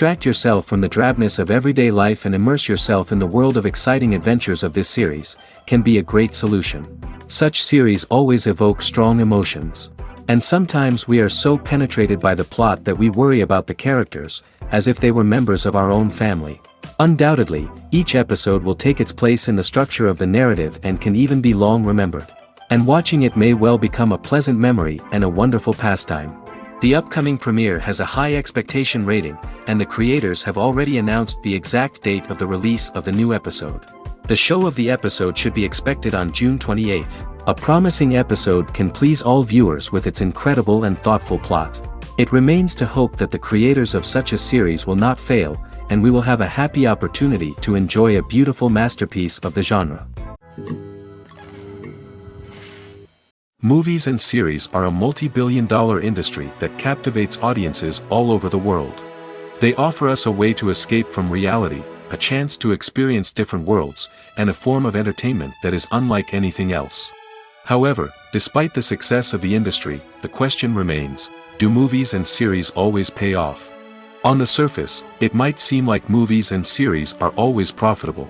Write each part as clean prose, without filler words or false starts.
Distract yourself from the drabness of everyday life and immerse yourself in the world of exciting adventures of this series, can be a great solution. Such series always evoke strong emotions. And sometimes we are so penetrated by the plot that we worry about the characters, as if they were members of our own family. Undoubtedly, each episode will take its place in the structure of the narrative and can even be long remembered. And watching it may well become a pleasant memory and a wonderful pastime. The upcoming premiere has a high expectation rating, and the creators have already announced the exact date of the release of the new episode. The show of the episode should be expected on June 28th. A promising episode can please all viewers with its incredible and thoughtful plot. It remains to hope that the creators of such a series will not fail, and we will have a happy opportunity to enjoy a beautiful masterpiece of the genre. Movies and series are a multi-billion-dollar industry that captivates audiences all over the world. They offer us a way to escape from reality, a chance to experience different worlds, and a form of entertainment that is unlike anything else. However, despite the success of the industry, the question remains, do movies and series always pay off? On the surface, it might seem like movies and series are always profitable.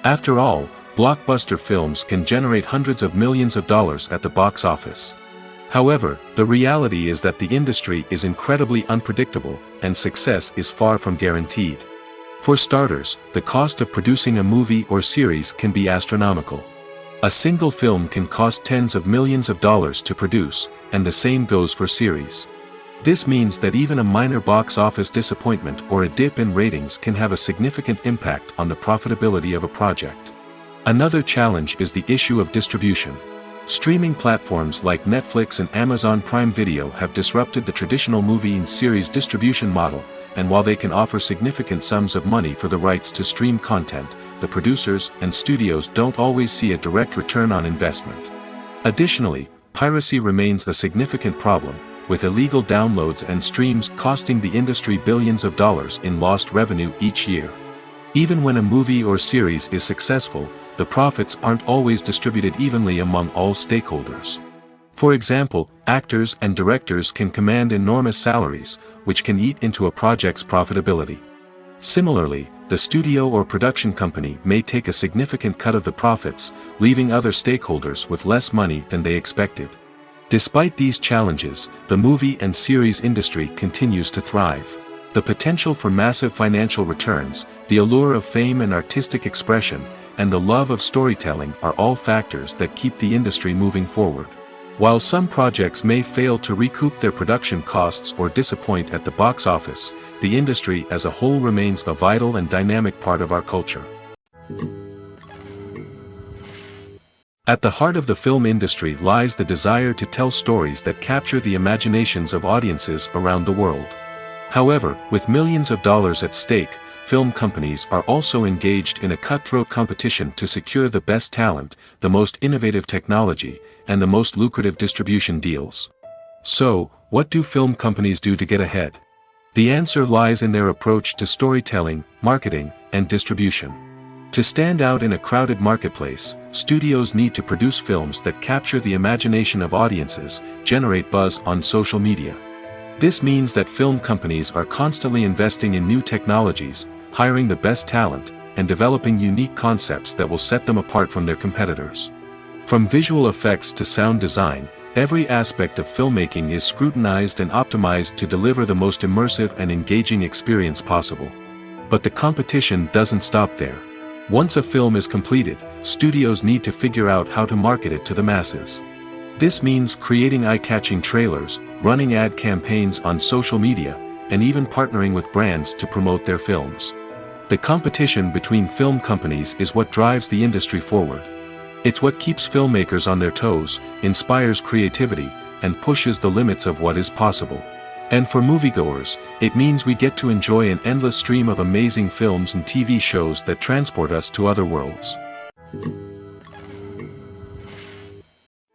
After all, blockbuster films can generate hundreds of millions of dollars at the box office. However, the reality is that the industry is incredibly unpredictable, and success is far from guaranteed. For starters, the cost of producing a movie or series can be astronomical. A single film can cost tens of millions of dollars to produce, and the same goes for series. This means that even a minor box office disappointment or a dip in ratings can have a significant impact on the profitability of a project. Another challenge is the issue of distribution. Streaming platforms like Netflix and Amazon Prime Video have disrupted the traditional movie and series distribution model, and while they can offer significant sums of money for the rights to stream content, the producers and studios don't always see a direct return on investment. Additionally, piracy remains a significant problem, with illegal downloads and streams costing the industry billions of dollars in lost revenue each year. Even when a movie or series is successful, the profits aren't always distributed evenly among all stakeholders. For example, actors and directors can command enormous salaries, which can eat into a project's profitability. Similarly, the studio or production company may take a significant cut of the profits, leaving other stakeholders with less money than they expected. Despite these challenges, the movie and series industry continues to thrive. The potential for massive financial returns, the allure of fame and artistic expression, and the love of storytelling are all factors that keep the industry moving forward. While some projects may fail to recoup their production costs or disappoint at the box office, the industry as a whole remains a vital and dynamic part of our culture. At the heart of the film industry lies the desire to tell stories that capture the imaginations of audiences around the world. However, with millions of dollars at stake, film companies are also engaged in a cutthroat competition to secure the best talent, the most innovative technology, and the most lucrative distribution deals. So, what do film companies do to get ahead? The answer lies in their approach to storytelling, marketing, and distribution. To stand out in a crowded marketplace, studios need to produce films that capture the imagination of audiences, generate buzz on social media. This means that film companies are constantly investing in new technologies, hiring the best talent, and developing unique concepts that will set them apart from their competitors. From visual effects to sound design, every aspect of filmmaking is scrutinized and optimized to deliver the most immersive and engaging experience possible. But the competition doesn't stop there. Once a film is completed, studios need to figure out how to market it to the masses. This means creating eye-catching trailers, running ad campaigns on social media, and even partnering with brands to promote their films. The competition between film companies is what drives the industry forward. It's what keeps filmmakers on their toes, inspires creativity, and pushes the limits of what is possible. And for moviegoers, it means we get to enjoy an endless stream of amazing films and TV shows that transport us to other worlds.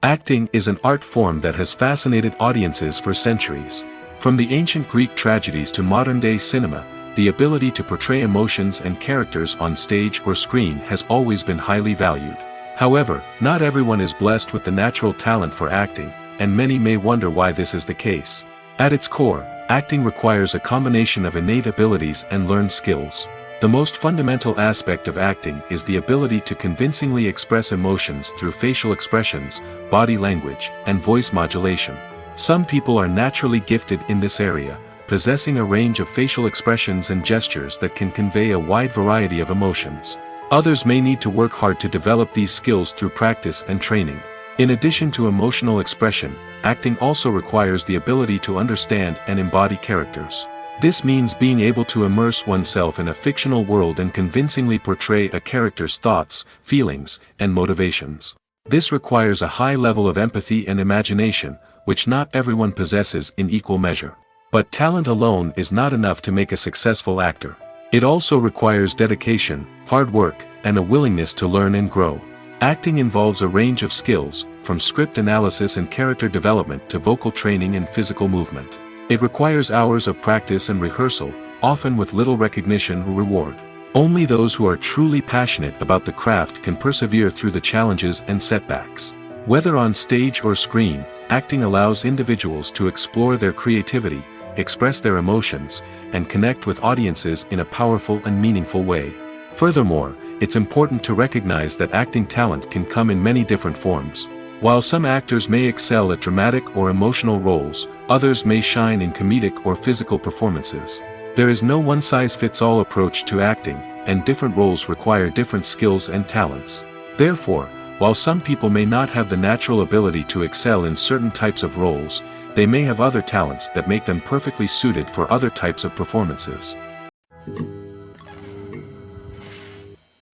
Acting is an art form that has fascinated audiences for centuries. From the ancient Greek tragedies to modern-day cinema, the ability to portray emotions and characters on stage or screen has always been highly valued. However, not everyone is blessed with the natural talent for acting, and many may wonder why this is the case. At its core, Acting requires a combination of innate abilities and learned skills. The most fundamental aspect of acting is the ability to convincingly express emotions through facial expressions, body language, and voice modulation. Some people are naturally gifted in this area, possessing a range of facial expressions and gestures that can convey a wide variety of emotions. Others may need to work hard to develop these skills through practice and training. In addition to emotional expression, acting also requires the ability to understand and embody characters. This means being able to immerse oneself in a fictional world and convincingly portray a character's thoughts, feelings, and motivations. This requires a high level of empathy and imagination, which not everyone possesses in equal measure. But talent alone is not enough to make a successful actor. It also requires dedication, hard work, and a willingness to learn and grow. Acting involves a range of skills, from script analysis and character development to vocal training and physical movement. It requires hours of practice and rehearsal, often with little recognition or reward. Only those who are truly passionate about the craft can persevere through the challenges and setbacks. Whether on stage or screen, acting allows individuals to explore their creativity, express their emotions, and connect with audiences in a powerful and meaningful way. Furthermore, it's important to recognize that acting talent can come in many different forms. While some actors may excel at dramatic or emotional roles, others may shine in comedic or physical performances. There is no one-size-fits-all approach to acting, and different roles require different skills and talents. Therefore, while some people may not have the natural ability to excel in certain types of roles, they may have other talents that make them perfectly suited for other types of performances.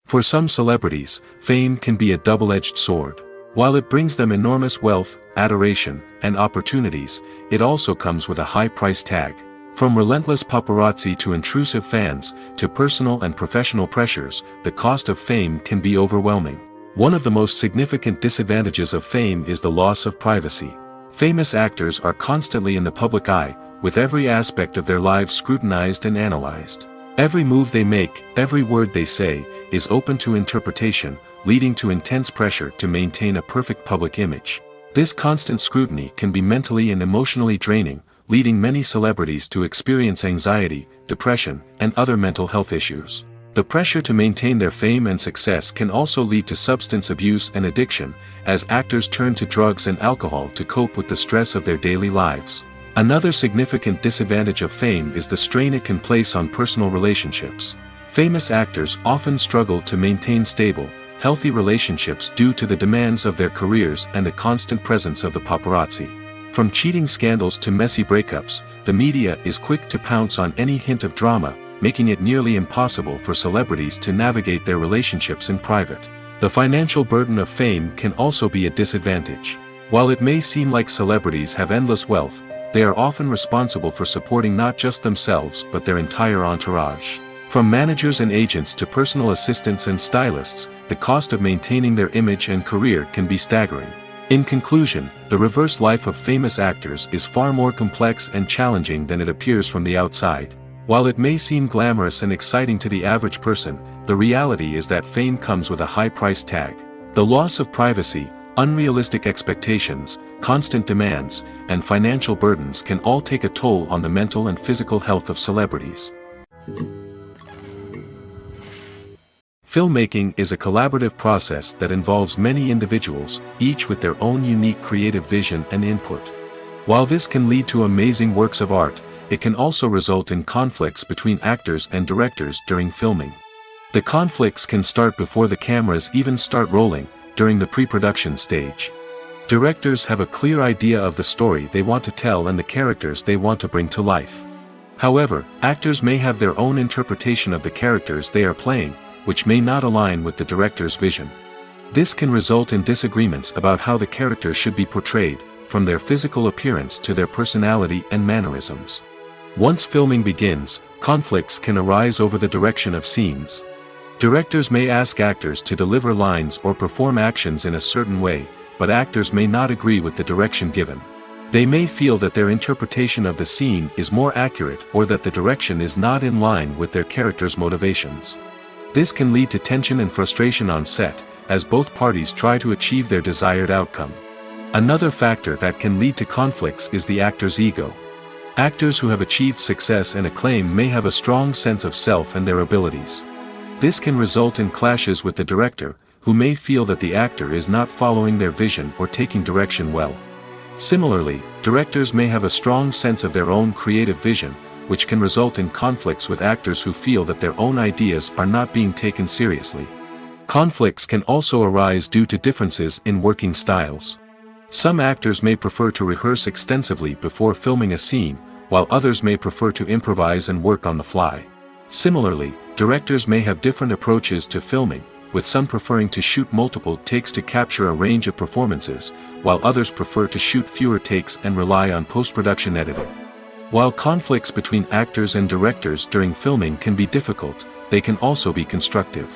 For some celebrities, fame can be a double-edged sword. While it brings them enormous wealth, adoration, and opportunities, it also comes with a high price tag. From relentless paparazzi to intrusive fans, to personal and professional pressures, the cost of fame can be overwhelming. One of the most significant disadvantages of fame is the loss of privacy. Famous actors are constantly in the public eye, with every aspect of their lives scrutinized and analyzed. Every move they make, every word they say, is open to interpretation, leading to intense pressure to maintain a perfect public image. This constant scrutiny can be mentally and emotionally draining, leading many celebrities to experience anxiety, depression, and other mental health issues. The pressure to maintain their fame and success can also lead to substance abuse and addiction, as actors turn to drugs and alcohol to cope with the stress of their daily lives. Another significant disadvantage of fame is the strain it can place on personal relationships. Famous actors often struggle to maintain stable, healthy relationships due to the demands of their careers and the constant presence of the paparazzi. From cheating scandals to messy breakups, the media is quick to pounce on any hint of drama, making it nearly impossible for celebrities to navigate their relationships in private. The financial burden of fame can also be a disadvantage. While it may seem like celebrities have endless wealth, they are often responsible for supporting not just themselves but their entire entourage. From managers and agents to personal assistants and stylists, the cost of maintaining their image and career can be staggering. In conclusion, the reverse life of famous actors is far more complex and challenging than it appears from the outside. While it may seem glamorous and exciting to the average person, the reality is that fame comes with a high price tag. The loss of privacy, unrealistic expectations, constant demands, and financial burdens can all take a toll on the mental and physical health of celebrities. Filmmaking is a collaborative process that involves many individuals, each with their own unique creative vision and input. While this can lead to amazing works of art, it can also result in conflicts between actors and directors during filming. The conflicts can start before the cameras even start rolling, during the pre-production stage. Directors have a clear idea of the story they want to tell and the characters they want to bring to life. However, actors may have their own interpretation of the characters they are playing, which may not align with the director's vision. This can result in disagreements about how the characters should be portrayed, from their physical appearance to their personality and mannerisms. Once filming begins, conflicts can arise over the direction of scenes. Directors may ask actors to deliver lines or perform actions in a certain way, but actors may not agree with the direction given. They may feel that their interpretation of the scene is more accurate or that the direction is not in line with their character's motivations. This can lead to tension and frustration on set, as both parties try to achieve their desired outcome. Another factor that can lead to conflicts is the actor's ego. Actors who have achieved success and acclaim may have a strong sense of self and their abilities. This can result in clashes with the director, who may feel that the actor is not following their vision or taking direction well. Similarly, directors may have a strong sense of their own creative vision, which can result in conflicts with actors who feel that their own ideas are not being taken seriously. Conflicts can also arise due to differences in working styles. Some actors may prefer to rehearse extensively before filming a scene, while others may prefer to improvise and work on the fly. Similarly, directors may have different approaches to filming, with some preferring to shoot multiple takes to capture a range of performances, while others prefer to shoot fewer takes and rely on post-production editing. While conflicts between actors and directors during filming can be difficult, they can also be constructive.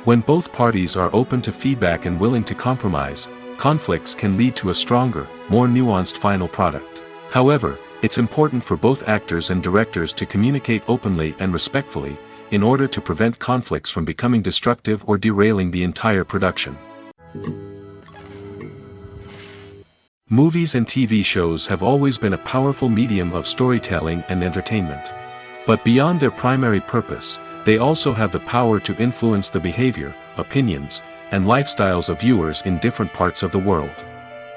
When both parties are open to feedback and willing to compromise, conflicts can lead to a stronger, more nuanced final product. However, it's important for both actors and directors to communicate openly and respectfully, in order to prevent conflicts from becoming destructive or derailing the entire production. Movies and TV shows have always been a powerful medium of storytelling and entertainment. But beyond their primary purpose, they also have the power to influence the behavior, opinions, and lifestyles of viewers in different parts of the world.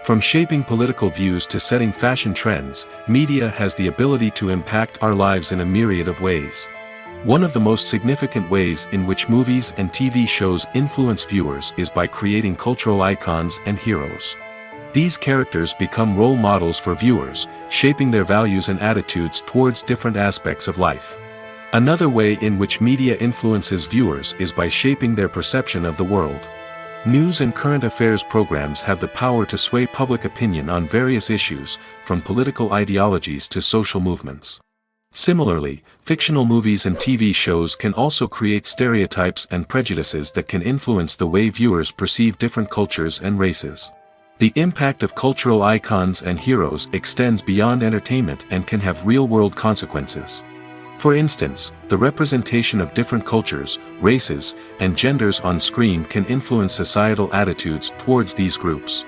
From shaping political views to setting fashion trends, media has the ability to impact our lives in a myriad of ways. One of the most significant ways in which movies and TV shows influence viewers is by creating cultural icons and heroes. These characters become role models for viewers, shaping their values and attitudes towards different aspects of life. Another way in which media influences viewers is by shaping their perception of the world. News and current affairs programs have the power to sway public opinion on various issues, from political ideologies to social movements. Similarly, fictional movies and TV shows can also create stereotypes and prejudices that can influence the way viewers perceive different cultures and races. The impact of cultural icons and heroes extends beyond entertainment and can have real-world consequences. For instance, the representation of different cultures, races, and genders on screen can influence societal attitudes towards these groups.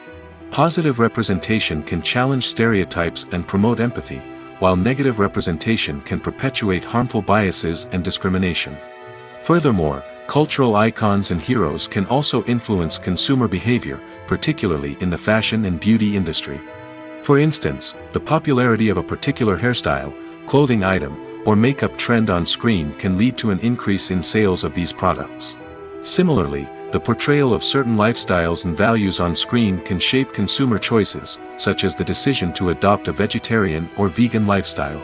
Positive representation can challenge stereotypes and promote empathy, while negative representation can perpetuate harmful biases and discrimination. Furthermore, cultural icons and heroes can also influence consumer behavior, particularly in the fashion and beauty industry. For instance, the popularity of a particular hairstyle, clothing item, or makeup trend on screen can lead to an increase in sales of these products. Similarly, the portrayal of certain lifestyles and values on screen can shape consumer choices, such as the decision to adopt a vegetarian or vegan lifestyle.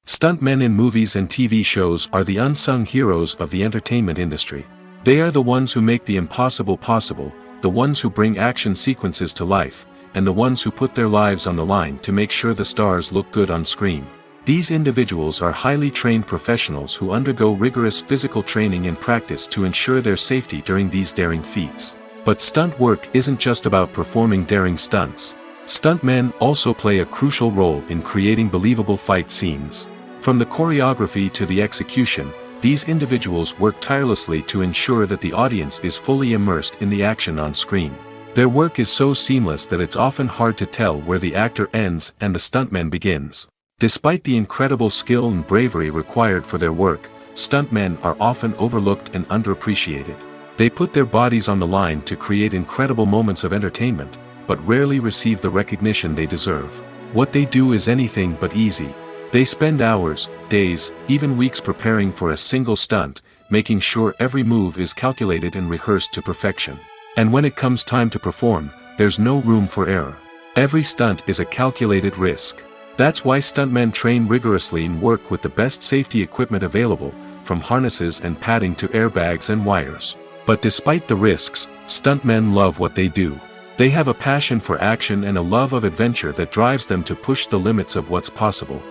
Stuntmen in movies and TV shows are the unsung heroes of the entertainment industry. They are the ones who make the impossible possible, the ones who bring action sequences to life, and the ones who put their lives on the line to make sure the stars look good on screen. These individuals are highly trained professionals who undergo rigorous physical training and practice to ensure their safety during these daring feats. But stunt work isn't just about performing daring stunts. Stuntmen also play a crucial role in creating believable fight scenes. From the choreography to the execution, these individuals work tirelessly to ensure that the audience is fully immersed in the action on screen. Their work is so seamless that it's often hard to tell where the actor ends and the stuntman begins. Despite the incredible skill and bravery required for their work, stuntmen are often overlooked and underappreciated. They put their bodies on the line to create incredible moments of entertainment, but rarely receive the recognition they deserve. What they do is anything but easy. They spend hours, days, even weeks preparing for a single stunt, making sure every move is calculated and rehearsed to perfection. And when it comes time to perform, there's no room for error. Every stunt is a calculated risk. That's why stuntmen train rigorously and work with the best safety equipment available, from harnesses and padding to airbags and wires. But despite the risks, stuntmen love what they do. They have a passion for action and a love of adventure that drives them to push the limits of what's possible.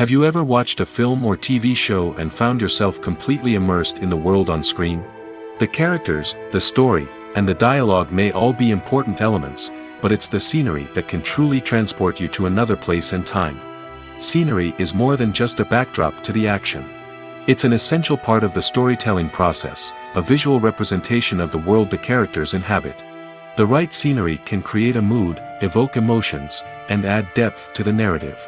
Have you ever watched a film or TV show and found yourself completely immersed in the world on screen? The characters, the story, and the dialogue may all be important elements, but it's the scenery that can truly transport you to another place and time. Scenery is more than just a backdrop to the action. It's an essential part of the storytelling process, a visual representation of the world the characters inhabit. The right scenery can create a mood, evoke emotions, and add depth to the narrative.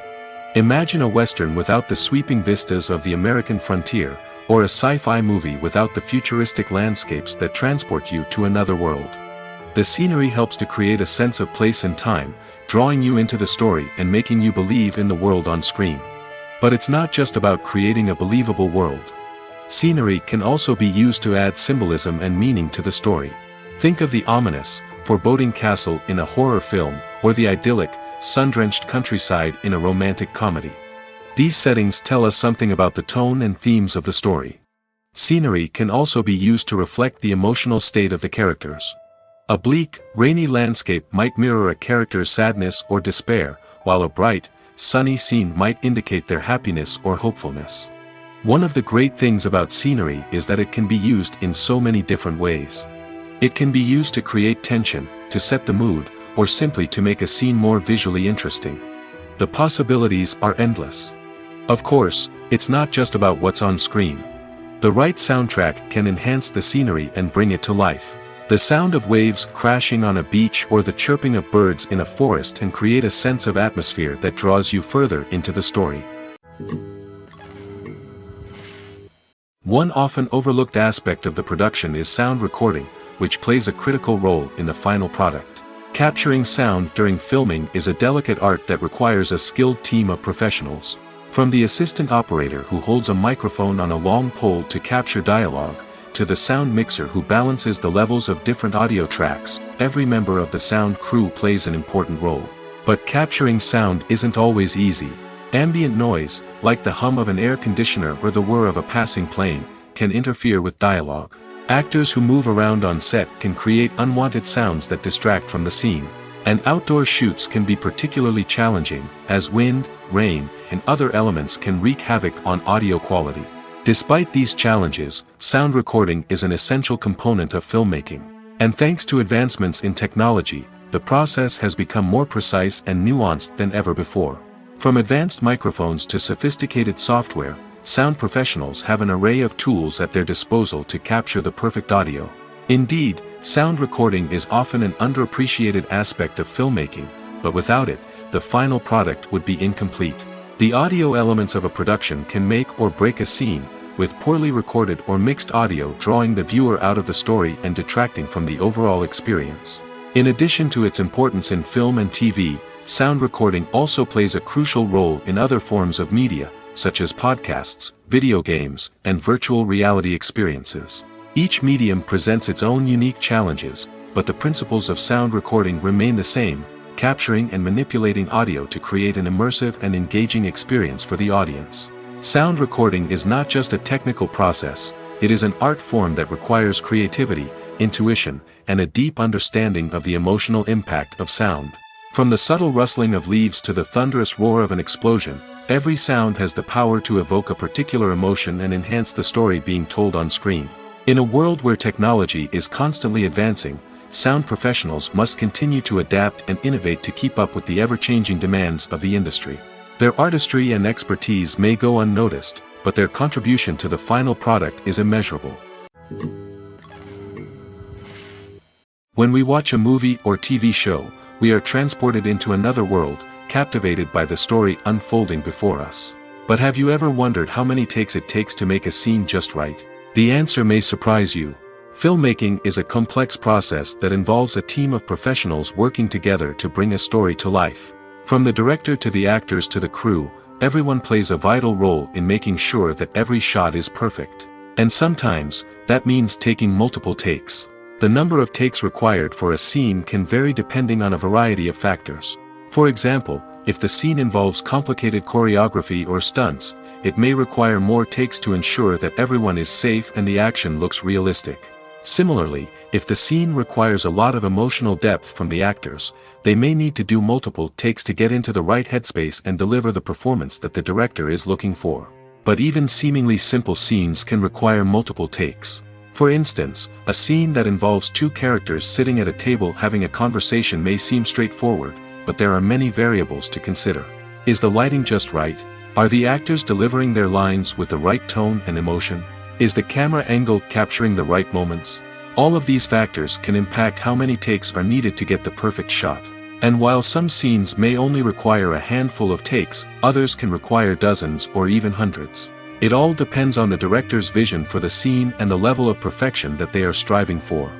Imagine a Western without the sweeping vistas of the American frontier, or a sci-fi movie without the futuristic landscapes that transport you to another world. The scenery helps to create a sense of place and time, drawing you into the story and making you believe in the world on screen. But it's not just about creating a believable world. Scenery can also be used to add symbolism and meaning to the story. Think of the ominous, foreboding castle in a horror film, or the idyllic, sun-drenched countryside in a romantic comedy. These settings tell us something about the tone and themes of the story. Scenery can also be used to reflect the emotional state of the characters. A bleak, rainy landscape might mirror a character's sadness or despair, while a bright, sunny scene might indicate their happiness or hopefulness. One of the great things about scenery is that it can be used in so many different ways. It can be used to create tension, to set the mood, or simply to make a scene more visually interesting. The possibilities are endless. Of course, it's not just about what's on screen. The right soundtrack can enhance the scenery and bring it to life. The sound of waves crashing on a beach or the chirping of birds in a forest can create a sense of atmosphere that draws you further into the story. One often overlooked aspect of the production is sound recording, which plays a critical role in the final product. Capturing sound during filming is a delicate art that requires a skilled team of professionals. From the assistant operator who holds a microphone on a long pole to capture dialogue, to the sound mixer who balances the levels of different audio tracks, every member of the sound crew plays an important role. But capturing sound isn't always easy. Ambient noise, like the hum of an air conditioner or the whir of a passing plane, can interfere with dialogue. Actors who move around on set can create unwanted sounds that distract from the scene. And outdoor shoots can be particularly challenging, as wind, rain, and other elements can wreak havoc on audio quality. Despite these challenges, sound recording is an essential component of filmmaking. And thanks to advancements in technology, the process has become more precise and nuanced than ever before. From advanced microphones to sophisticated software, sound professionals have an array of tools at their disposal to capture the perfect audio. Indeed, sound recording is often an underappreciated aspect of filmmaking, but without it, the final product would be incomplete. The audio elements of a production can make or break a scene, with poorly recorded or mixed audio drawing the viewer out of the story and detracting from the overall experience. In addition to its importance in film and TV, sound recording also plays a crucial role in other forms of media, such as podcasts, video games, and virtual reality experiences. Each medium presents its own unique challenges, but the principles of sound recording remain the same: capturing and manipulating audio to create an immersive and engaging experience for the audience. Sound recording is not just a technical process, it is an art form that requires creativity, intuition, and a deep understanding of the emotional impact of sound. From the subtle rustling of leaves to the thunderous roar of an explosion, every sound has the power to evoke a particular emotion and enhance the story being told on screen. In a world where technology is constantly advancing, sound professionals must continue to adapt and innovate to keep up with the ever-changing demands of the industry. Their artistry and expertise may go unnoticed, but their contribution to the final product is immeasurable. When we watch a movie or TV show, we are transported into another world, captivated by the story unfolding before us. But have you ever wondered how many takes it takes to make a scene just right? The answer may surprise you. Filmmaking is a complex process that involves a team of professionals working together to bring a story to life. From the director to the actors to the crew, everyone plays a vital role in making sure that every shot is perfect. And sometimes, that means taking multiple takes. The number of takes required for a scene can vary depending on a variety of factors. For example, if the scene involves complicated choreography or stunts, it may require more takes to ensure that everyone is safe and the action looks realistic. Similarly, if the scene requires a lot of emotional depth from the actors, they may need to do multiple takes to get into the right headspace and deliver the performance that the director is looking for. But even seemingly simple scenes can require multiple takes. For instance, a scene that involves two characters sitting at a table having a conversation may seem straightforward, but there are many variables to consider. Is the lighting just right? Are the actors delivering their lines with the right tone and emotion? Is the camera angle capturing the right moments? All of these factors can impact how many takes are needed to get the perfect shot. And while some scenes may only require a handful of takes, others can require dozens or even hundreds. It all depends on the director's vision for the scene and the level of perfection that they are striving for.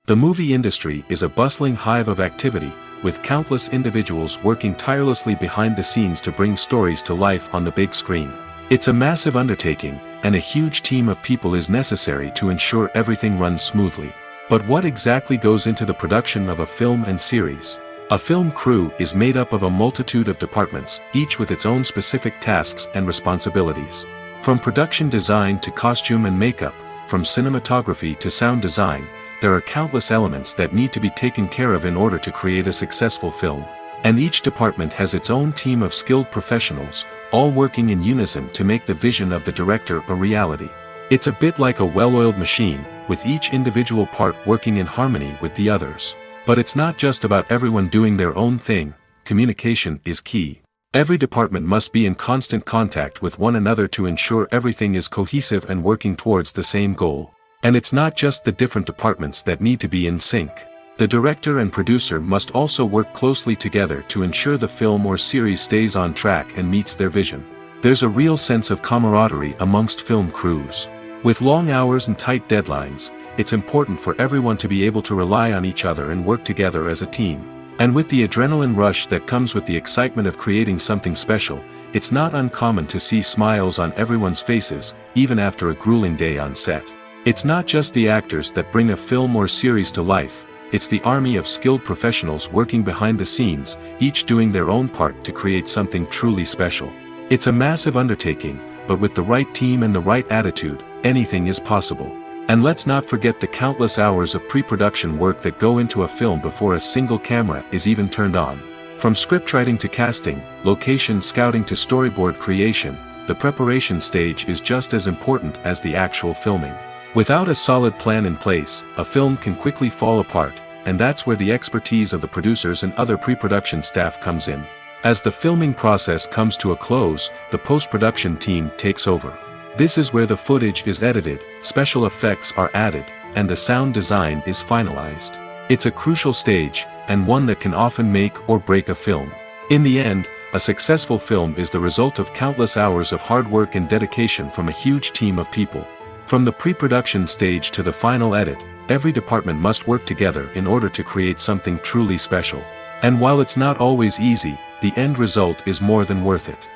The movie industry is a bustling hive of activity, with countless individuals working tirelessly behind the scenes to bring stories to life on the big screen. It's a massive undertaking, and a huge team of people is necessary to ensure everything runs smoothly. But what exactly goes into the production of a film and series? A film crew is made up of a multitude of departments, each with its own specific tasks and responsibilities. From production design to costume and makeup, from cinematography to sound design, there are countless elements that need to be taken care of in order to create a successful film. And each department has its own team of skilled professionals, all working in unison to make the vision of the director a reality. It's a bit like a well-oiled machine, with each individual part working in harmony with the others. But it's not just about everyone doing their own thing. Communication is key. Every department must be in constant contact with one another to ensure everything is cohesive and working towards the same goal. And it's not just the different departments that need to be in sync. The director and producer must also work closely together to ensure the film or series stays on track and meets their vision. There's a real sense of camaraderie amongst film crews. With long hours and tight deadlines, it's important for everyone to be able to rely on each other and work together as a team. And with the adrenaline rush that comes with the excitement of creating something special, it's not uncommon to see smiles on everyone's faces, even after a grueling day on set. It's not just the actors that bring a film or series to life, it's the army of skilled professionals working behind the scenes, each doing their own part to create something truly special. It's a massive undertaking, but with the right team and the right attitude, anything is possible. And let's not forget the countless hours of pre-production work that go into a film before a single camera is even turned on. From scriptwriting to casting, location scouting to storyboard creation, the preparation stage is just as important as the actual filming. Without a solid plan in place, a film can quickly fall apart, and that's where the expertise of the producers and other pre-production staff comes in. As the filming process comes to a close, the post-production team takes over. This is where the footage is edited, special effects are added, and the sound design is finalized. It's a crucial stage, and one that can often make or break a film. In the end, a successful film is the result of countless hours of hard work and dedication from a huge team of people. From the pre-production stage to the final edit, every department must work together in order to create something truly special. And while it's not always easy, the end result is more than worth it.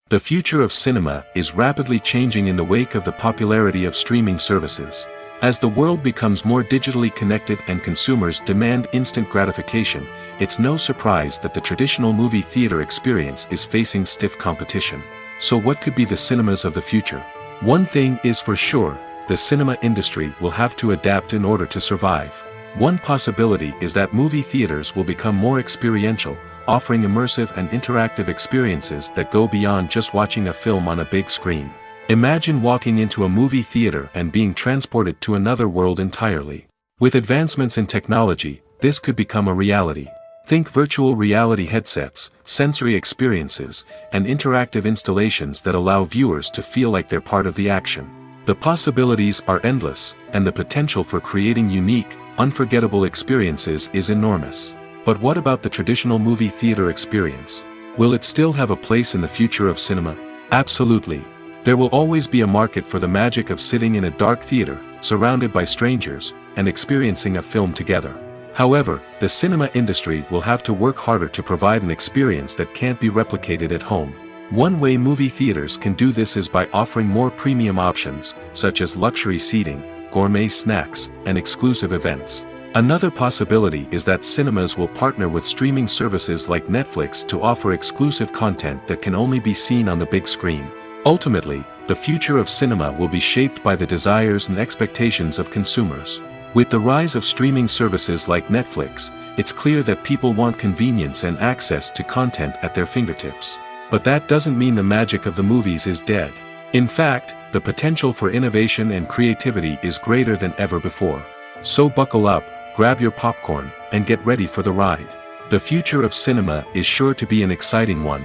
The future of cinema is rapidly changing in the wake of the popularity of streaming services. As the world becomes more digitally connected and consumers demand instant gratification, it's no surprise that the traditional movie theater experience is facing stiff competition. So what could be the cinemas of the future? One thing is for sure, the cinema industry will have to adapt in order to survive. One possibility is that movie theaters will become more experiential, offering immersive and interactive experiences that go beyond just watching a film on a big screen. Imagine walking into a movie theater and being transported to another world entirely. With advancements in technology, this could become a reality. Think virtual reality headsets, sensory experiences, and interactive installations that allow viewers to feel like they're part of the action. The possibilities are endless, and the potential for creating unique, unforgettable experiences is enormous. But what about the traditional movie theater experience? Will it still have a place in the future of cinema? Absolutely. There will always be a market for the magic of sitting in a dark theater, surrounded by strangers, and experiencing a film together. However, the cinema industry will have to work harder to provide an experience that can't be replicated at home. One way movie theaters can do this is by offering more premium options, such as luxury seating, gourmet snacks, and exclusive events. Another possibility is that cinemas will partner with streaming services like Netflix to offer exclusive content that can only be seen on the big screen. Ultimately, the future of cinema will be shaped by the desires and expectations of consumers. With the rise of streaming services like Netflix, it's clear that people want convenience and access to content at their fingertips. But that doesn't mean the magic of the movies is dead. In fact, the potential for innovation and creativity is greater than ever before. So buckle up, grab your popcorn, and get ready for the ride. The future of cinema is sure to be an exciting one.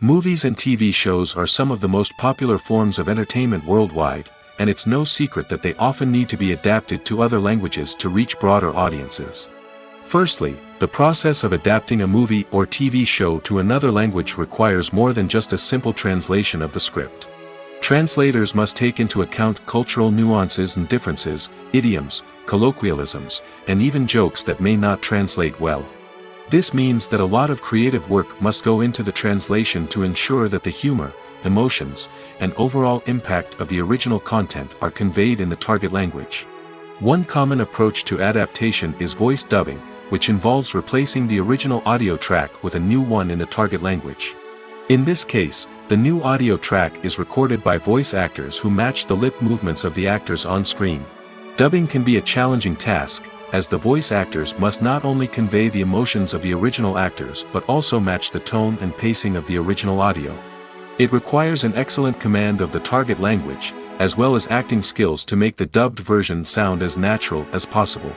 Movies and TV shows are some of the most popular forms of entertainment worldwide, and it's no secret that they often need to be adapted to other languages to reach broader audiences. Firstly, the process of adapting a movie or TV show to another language requires more than just a simple translation of the script. Translators must take into account cultural nuances and differences, idioms, colloquialisms, and even jokes that may not translate well. This means that a lot of creative work must go into the translation to ensure that the humor, emotions, and overall impact of the original content are conveyed in the target language. One common approach to adaptation is voice dubbing, which involves replacing the original audio track with a new one in the target language. In this case, the new audio track is recorded by voice actors who match the lip movements of the actors on screen. Dubbing can be a challenging task, as the voice actors must not only convey the emotions of the original actors but also match the tone and pacing of the original audio. It requires an excellent command of the target language, as well as acting skills to make the dubbed version sound as natural as possible.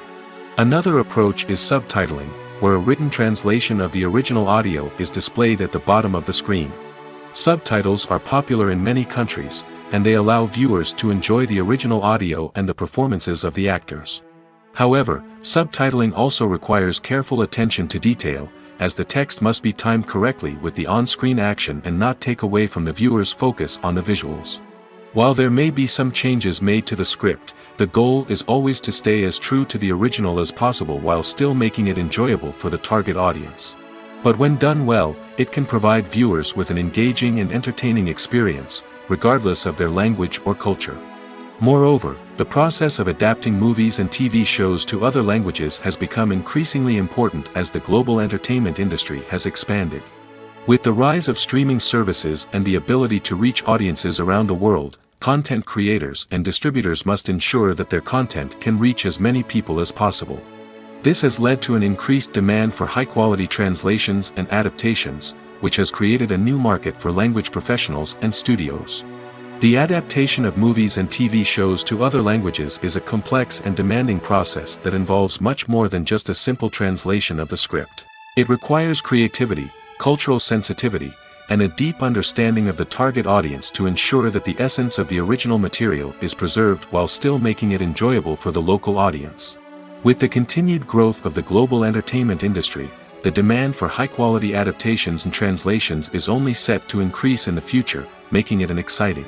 Another approach is subtitling, where a written translation of the original audio is displayed at the bottom of the screen. Subtitles are popular in many countries, and they allow viewers to enjoy the original audio and the performances of the actors. However, subtitling also requires careful attention to detail, as the text must be timed correctly with the on-screen action and not take away from the viewer's focus on the visuals. While there may be some changes made to the script, the goal is always to stay as true to the original as possible while still making it enjoyable for the target audience. But when done well, it can provide viewers with an engaging and entertaining experience, regardless of their language or culture. Moreover, the process of adapting movies and TV shows to other languages has become increasingly important as the global entertainment industry has expanded. With the rise of streaming services and the ability to reach audiences around the world, content creators and distributors must ensure that their content can reach as many people as possible. This has led to an increased demand for high-quality translations and adaptations, which has created a new market for language professionals and studios. The adaptation of movies and TV shows to other languages is a complex and demanding process that involves much more than just a simple translation of the script. It requires creativity, cultural sensitivity, and a deep understanding of the target audience to ensure that the essence of the original material is preserved while still making it enjoyable for the local audience. With the continued growth of the global entertainment industry, the demand for high-quality adaptations and translations is only set to increase in the future, making it an exciting.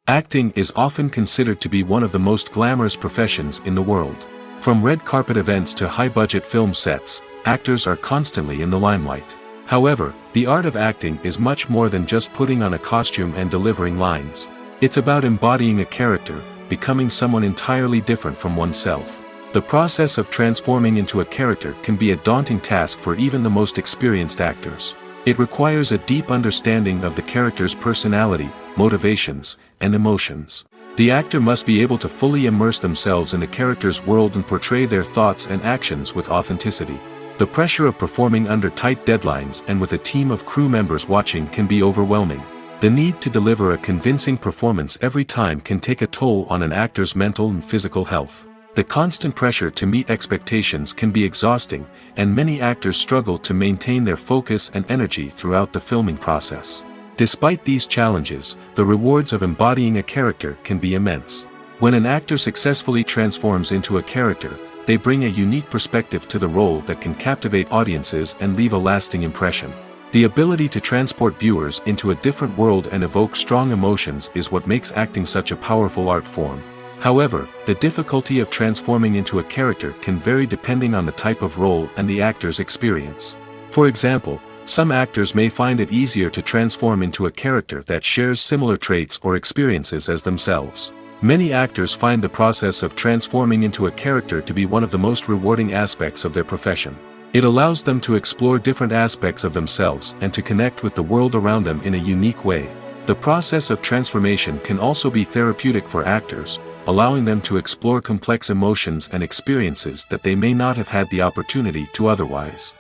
Acting is often considered to be one of the most glamorous professions in the world. From red carpet events to high-budget film sets, actors are constantly in the limelight. However, the art of acting is much more than just putting on a costume and delivering lines. It's about embodying a character, becoming someone entirely different from oneself. The process of transforming into a character can be a daunting task for even the most experienced actors. It requires a deep understanding of the character's personality, motivations, and emotions. The actor must be able to fully immerse themselves in the character's world and portray their thoughts and actions with authenticity. The pressure of performing under tight deadlines and with a team of crew members watching can be overwhelming. The need to deliver a convincing performance every time can take a toll on an actor's mental and physical health. The constant pressure to meet expectations can be exhausting, and many actors struggle to maintain their focus and energy throughout the filming process. Despite these challenges, the rewards of embodying a character can be immense. When an actor successfully transforms into a character, they bring a unique perspective to the role that can captivate audiences and leave a lasting impression. The ability to transport viewers into a different world and evoke strong emotions is what makes acting such a powerful art form. However, the difficulty of transforming into a character can vary depending on the type of role and the actor's experience. For example, some actors may find it easier to transform into a character that shares similar traits or experiences as themselves. Many actors find the process of transforming into a character to be one of the most rewarding aspects of their profession. It allows them to explore different aspects of themselves and to connect with the world around them in a unique way. The process of transformation can also be therapeutic for actors, allowing them to explore complex emotions and experiences that they may not have had the opportunity to otherwise.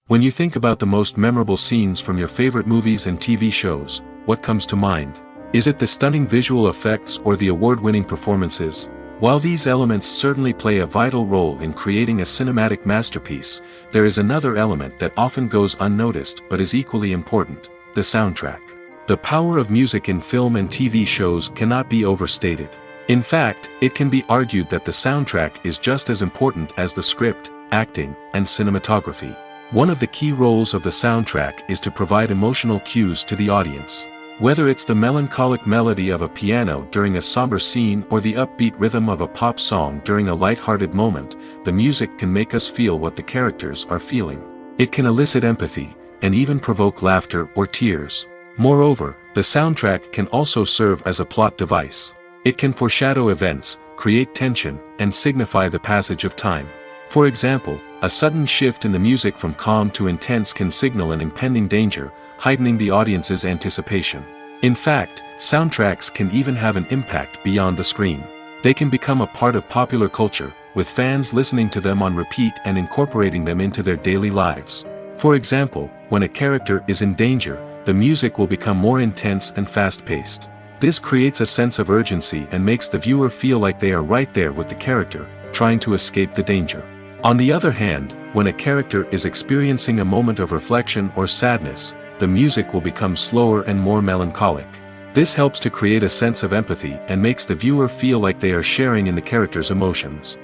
When you think about the most memorable scenes from your favorite movies and TV shows, what comes to mind? Is it the stunning visual effects or the award-winning performances? While these elements certainly play a vital role in creating a cinematic masterpiece, there is another element that often goes unnoticed but is equally important: the soundtrack. The power of music in film and TV shows cannot be overstated. In fact, it can be argued that the soundtrack is just as important as the script, acting, and cinematography. One of the key roles of the soundtrack is to provide emotional cues to the audience. Whether it's the melancholic melody of a piano during a somber scene or the upbeat rhythm of a pop song during a light-hearted moment, the music can make us feel what the characters are feeling. It can elicit empathy, and even provoke laughter or tears. Moreover, the soundtrack can also serve as a plot device. It can foreshadow events, create tension, and signify the passage of time. For example, a sudden shift in the music from calm to intense can signal an impending danger, heightening the audience's anticipation. In fact, soundtracks can even have an impact beyond the screen. They can become a part of popular culture, with fans listening to them on repeat and incorporating them into their daily lives. For example, when a character is in danger, the music will become more intense and fast-paced. This creates a sense of urgency and makes the viewer feel like they are right there with the character, trying to escape the danger. On the other hand, when a character is experiencing a moment of reflection or sadness, the music will become slower and more melancholic. This helps to create a sense of empathy and makes the viewer feel like they are sharing in the character's emotions.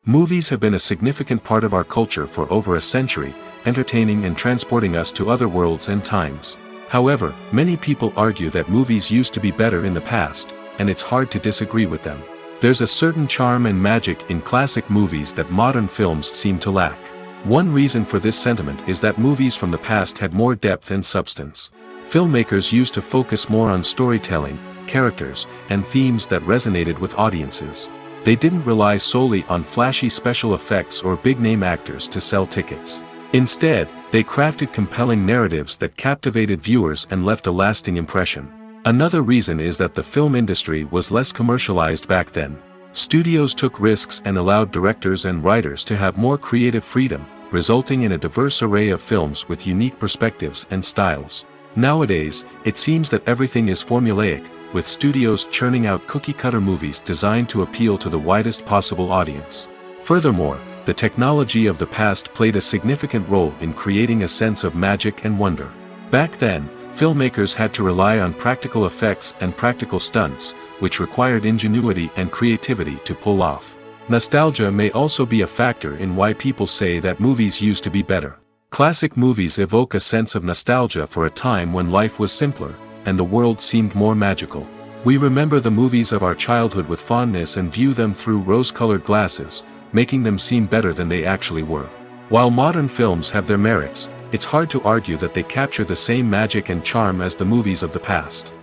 Movies have been a significant part of our culture for over a century, entertaining and transporting us to other worlds and times. However, many people argue that movies used to be better in the past, and it's hard to disagree with them. There's a certain charm and magic in classic movies that modern films seem to lack. One reason for this sentiment is that movies from the past had more depth and substance. Filmmakers used to focus more on storytelling, characters, and themes that resonated with audiences. They didn't rely solely on flashy special effects or big-name actors to sell tickets. Instead, they crafted compelling narratives that captivated viewers and left a lasting impression. Another reason is that the film industry was less commercialized back then. Studios took risks and allowed directors and writers to have more creative freedom, resulting in a diverse array of films with unique perspectives and styles. Nowadays, it seems that everything is formulaic, with studios churning out cookie-cutter movies designed to appeal to the widest possible audience. Furthermore, the technology of the past played a significant role in creating a sense of magic and wonder. Back then, filmmakers had to rely on practical effects and practical stunts, which required ingenuity and creativity to pull off. Nostalgia may also be a factor in why people say that movies used to be better. Classic movies evoke a sense of nostalgia for a time when life was simpler, and the world seemed more magical. We remember the movies of our childhood with fondness and view them through rose-colored glasses, making them seem better than they actually were. While modern films have their merits, it's hard to argue that they capture the same magic and charm as the movies of the past.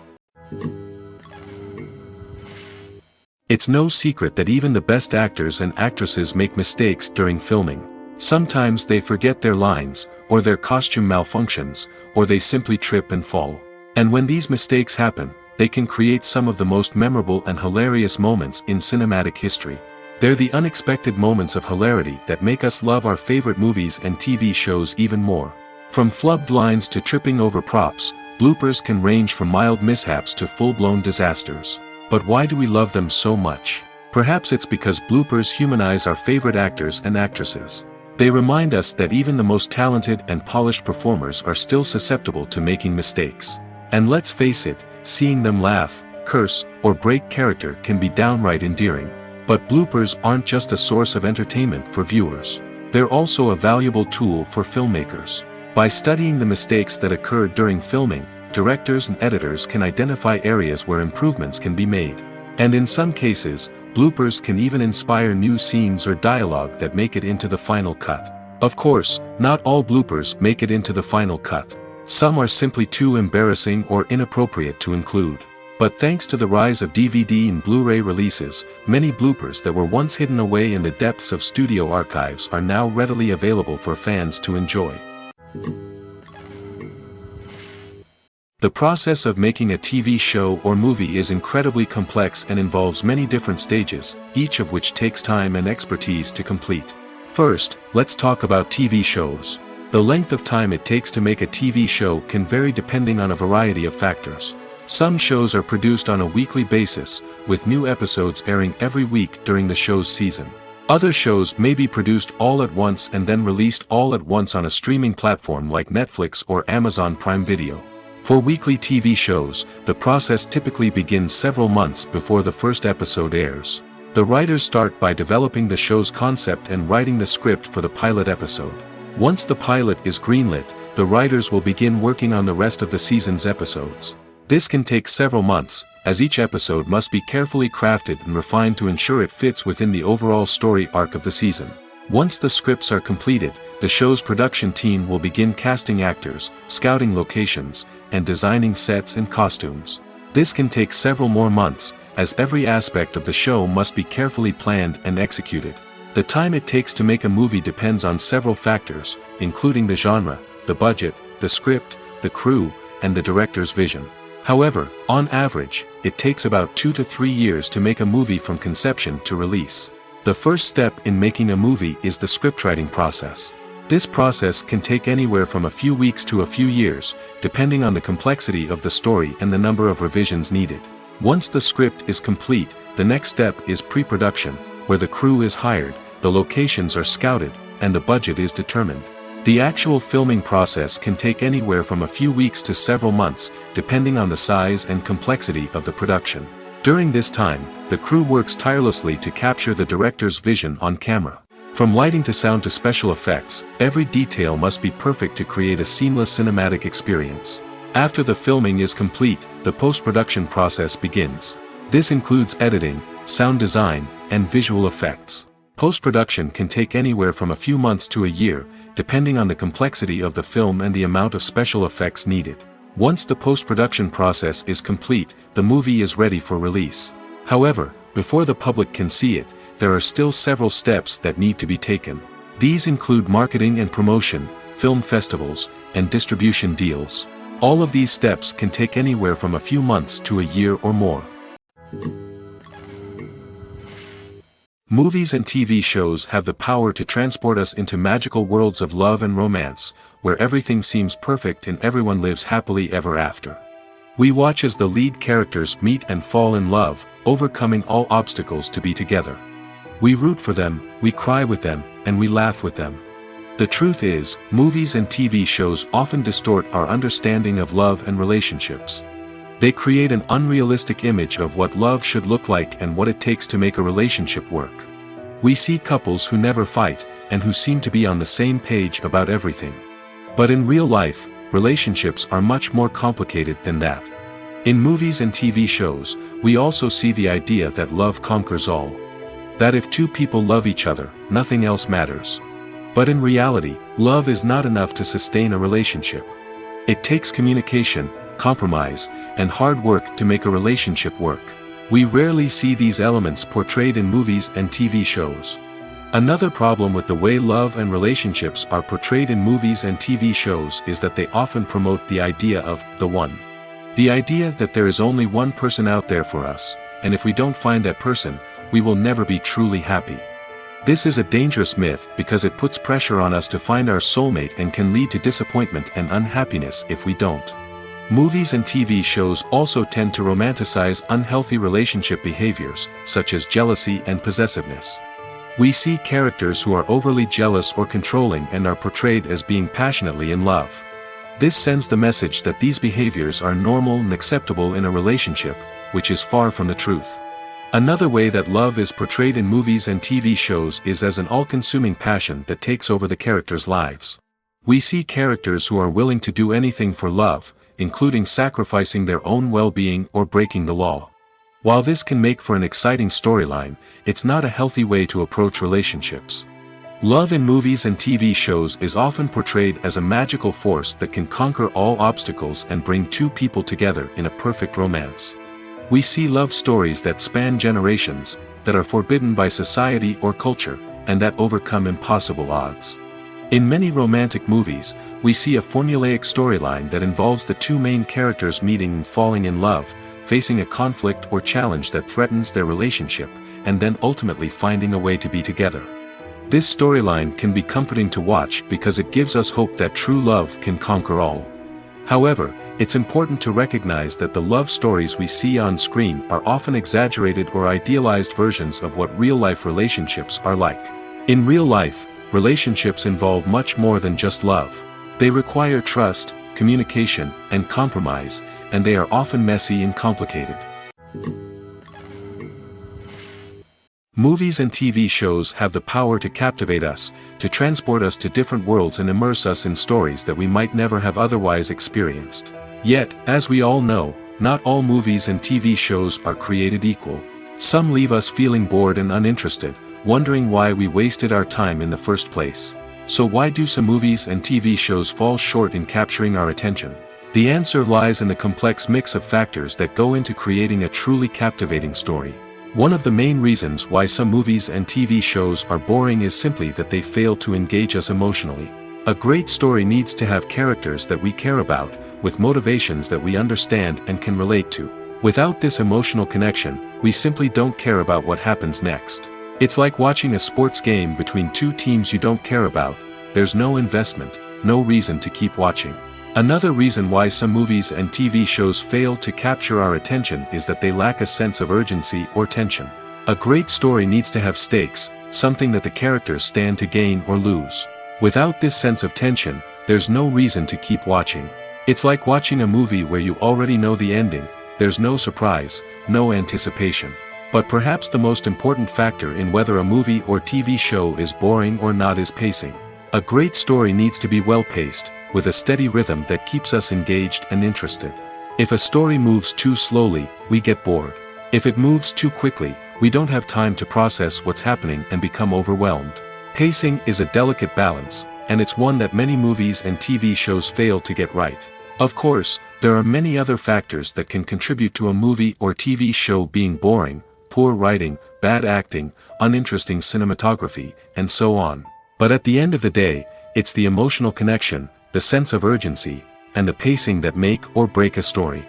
It's no secret that even the best actors and actresses make mistakes during filming. Sometimes they forget their lines, or their costume malfunctions, or they simply trip and fall. And when these mistakes happen, they can create some of the most memorable and hilarious moments in cinematic history. They're the unexpected moments of hilarity that make us love our favorite movies and TV shows even more. From flubbed lines to tripping over props, bloopers can range from mild mishaps to full-blown disasters. But why do we love them so much? Perhaps it's because bloopers humanize our favorite actors and actresses. They remind us that even the most talented and polished performers are still susceptible to making mistakes. And let's face it, seeing them laugh, curse, or break character can be downright endearing. But bloopers aren't just a source of entertainment for viewers. They're also a valuable tool for filmmakers. By studying the mistakes that occurred during filming, directors and editors can identify areas where improvements can be made. And in some cases, bloopers can even inspire new scenes or dialogue that make it into the final cut. Of course, not all bloopers make it into the final cut. Some are simply too embarrassing or inappropriate to include. But thanks to the rise of DVD and Blu-ray releases, many bloopers that were once hidden away in the depths of studio archives are now readily available for fans to enjoy. The process of making a TV show or movie is incredibly complex and involves many different stages, each of which takes time and expertise to complete. First, let's talk about TV shows. The length of time it takes to make a TV show can vary depending on a variety of factors. Some shows are produced on a weekly basis, with new episodes airing every week during the show's season. Other shows may be produced all at once and then released all at once on a streaming platform like Netflix or Amazon Prime Video. For weekly TV shows, the process typically begins several months before the first episode airs. The writers start by developing the show's concept and writing the script for the pilot episode. Once the pilot is greenlit, the writers will begin working on the rest of the season's episodes. This can take several months, as each episode must be carefully crafted and refined to ensure it fits within the overall story arc of the season. Once the scripts are completed, the show's production team will begin casting actors, scouting locations, and designing sets and costumes. This can take several more months, as every aspect of the show must be carefully planned and executed. The time it takes to make a movie depends on several factors, including the genre, the budget, the script, the crew, and the director's vision. However, on average, it takes about 2 to 3 years to make a movie from conception to release. The first step in making a movie is the scriptwriting process. This process can take anywhere from a few weeks to a few years, depending on the complexity of the story and the number of revisions needed. Once the script is complete, the next step is pre-production, where the crew is hired, the locations are scouted, and the budget is determined. The actual filming process can take anywhere from a few weeks to several months, depending on the size and complexity of the production. During this time, the crew works tirelessly to capture the director's vision on camera. From lighting to sound to special effects, every detail must be perfect to create a seamless cinematic experience. After the filming is complete, the post-production process begins. This includes editing, sound design, and visual effects. Post-production can take anywhere from a few months to a year, depending on the complexity of the film and the amount of special effects needed. Once the post-production process is complete, the movie is ready for release. However, before the public can see it, there are still several steps that need to be taken. These include marketing and promotion, film festivals, and distribution deals. All of these steps can take anywhere from a few months to a year or more. Movies and TV shows have the power to transport us into magical worlds of love and romance, where everything seems perfect and everyone lives happily ever after. We watch as the lead characters meet and fall in love, overcoming all obstacles to be together. We root for them, we cry with them, and we laugh with them. The truth is, movies and TV shows often distort our understanding of love and relationships. They create an unrealistic image of what love should look like and what it takes to make a relationship work. We see couples who never fight, and who seem to be on the same page about everything. But in real life, relationships are much more complicated than that. In movies and TV shows, we also see the idea that love conquers all. That if two people love each other, nothing else matters. But in reality, love is not enough to sustain a relationship. It takes communication, compromise, and hard work to make a relationship work. We rarely see these elements portrayed in movies and TV shows. Another problem with the way love and relationships are portrayed in movies and TV shows is that they often promote the idea of the one. The idea that there is only one person out there for us, and if we don't find that person, we will never be truly happy. This is a dangerous myth because it puts pressure on us to find our soulmate and can lead to disappointment and unhappiness if we don't. Movies and TV shows also tend to romanticize unhealthy relationship behaviors, such as jealousy and possessiveness. We see characters who are overly jealous or controlling and are portrayed as being passionately in love. This sends the message that these behaviors are normal and acceptable in a relationship, which is far from the truth. Another way that love is portrayed in movies and TV shows is as an all-consuming passion that takes over the characters' lives. We see characters who are willing to do anything for love, including sacrificing their own well-being or breaking the law. While this can make for an exciting storyline, it's not a healthy way to approach relationships. Love in movies and TV shows is often portrayed as a magical force that can conquer all obstacles and bring two people together in a perfect romance. We see love stories that span generations, that are forbidden by society or culture, and that overcome impossible odds. In many romantic movies, we see a formulaic storyline that involves the two main characters meeting and falling in love, facing a conflict or challenge that threatens their relationship, and then ultimately finding a way to be together. This storyline can be comforting to watch because it gives us hope that true love can conquer all. However, it's important to recognize that the love stories we see on screen are often exaggerated or idealized versions of what real-life relationships are like. In real life, relationships involve much more than just love. They require trust, communication, and compromise, and they are often messy and complicated. Movies and TV shows have the power to captivate us, to transport us to different worlds and immerse us in stories that we might never have otherwise experienced. Yet, as we all know, not all movies and TV shows are created equal. Some leave us feeling bored and uninterested, wondering why we wasted our time in the first place. So why do some movies and TV shows fall short in capturing our attention? The answer lies in the complex mix of factors that go into creating a truly captivating story. One of the main reasons why some movies and TV shows are boring is simply that they fail to engage us emotionally. A great story needs to have characters that we care about, with motivations that we understand and can relate to. Without this emotional connection, we simply don't care about what happens next. It's like watching a sports game between two teams you don't care about. There's no investment, no reason to keep watching. Another reason why some movies and TV shows fail to capture our attention is that they lack a sense of urgency or tension. A great story needs to have stakes, something that the characters stand to gain or lose. Without this sense of tension, there's no reason to keep watching. It's like watching a movie where you already know the ending. There's no surprise, no anticipation. But perhaps the most important factor in whether a movie or TV show is boring or not is pacing. A great story needs to be well-paced, with a steady rhythm that keeps us engaged and interested. If a story moves too slowly, we get bored. If it moves too quickly, we don't have time to process what's happening and become overwhelmed. Pacing is a delicate balance, and it's one that many movies and TV shows fail to get right. Of course, there are many other factors that can contribute to a movie or TV show being boring: poor writing, bad acting, uninteresting cinematography, and so on. But at the end of the day, it's the emotional connection, the sense of urgency, and the pacing that make or break a story.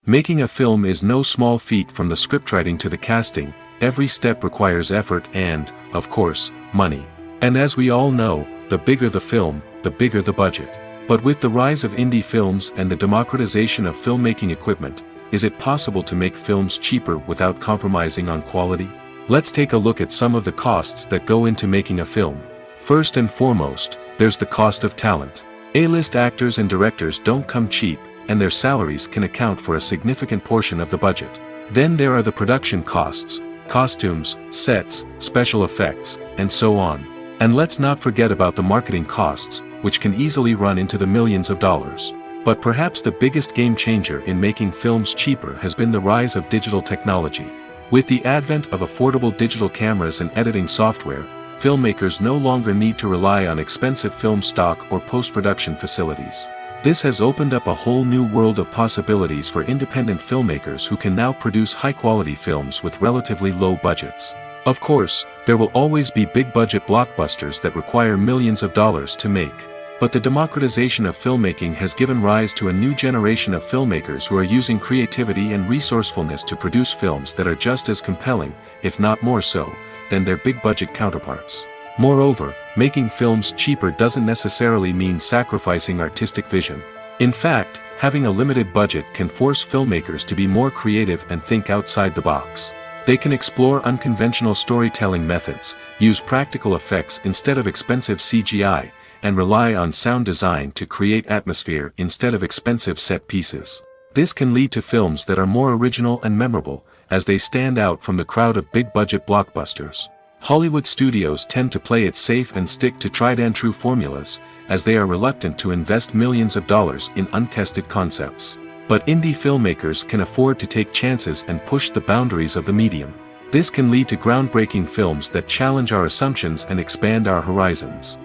Making a film is no small feat. From the scriptwriting to the casting, every step requires effort and, of course, money. And as we all know, the bigger the film, the bigger the budget. But with the rise of indie films and the democratization of filmmaking equipment, is it possible to make films cheaper without compromising on quality? Let's take a look at some of the costs that go into making a film. First and foremost, there's the cost of talent. A-list actors and directors don't come cheap, and their salaries can account for a significant portion of the budget. Then there are the production costs: costumes, sets, special effects, and so on. And let's not forget about the marketing costs, which can easily run into the millions of dollars. But perhaps the biggest game changer in making films cheaper has been the rise of digital technology. With the advent of affordable digital cameras and editing software, filmmakers no longer need to rely on expensive film stock or post-production facilities. This has opened up a whole new world of possibilities for independent filmmakers who can now produce high-quality films with relatively low budgets. Of course, there will always be big-budget blockbusters that require millions of dollars to make. But the democratization of filmmaking has given rise to a new generation of filmmakers who are using creativity and resourcefulness to produce films that are just as compelling, if not more so, than their big-budget counterparts. Moreover, making films cheaper doesn't necessarily mean sacrificing artistic vision. In fact, having a limited budget can force filmmakers to be more creative and think outside the box. They can explore unconventional storytelling methods, use practical effects instead of expensive CGI, and rely on sound design to create atmosphere instead of expensive set pieces. This can lead to films that are more original and memorable, as they stand out from the crowd of big-budget blockbusters. Hollywood studios tend to play it safe and stick to tried-and-true formulas, as they are reluctant to invest millions of dollars in untested concepts. But indie filmmakers can afford to take chances and push the boundaries of the medium. This can lead to groundbreaking films that challenge our assumptions and expand our horizons.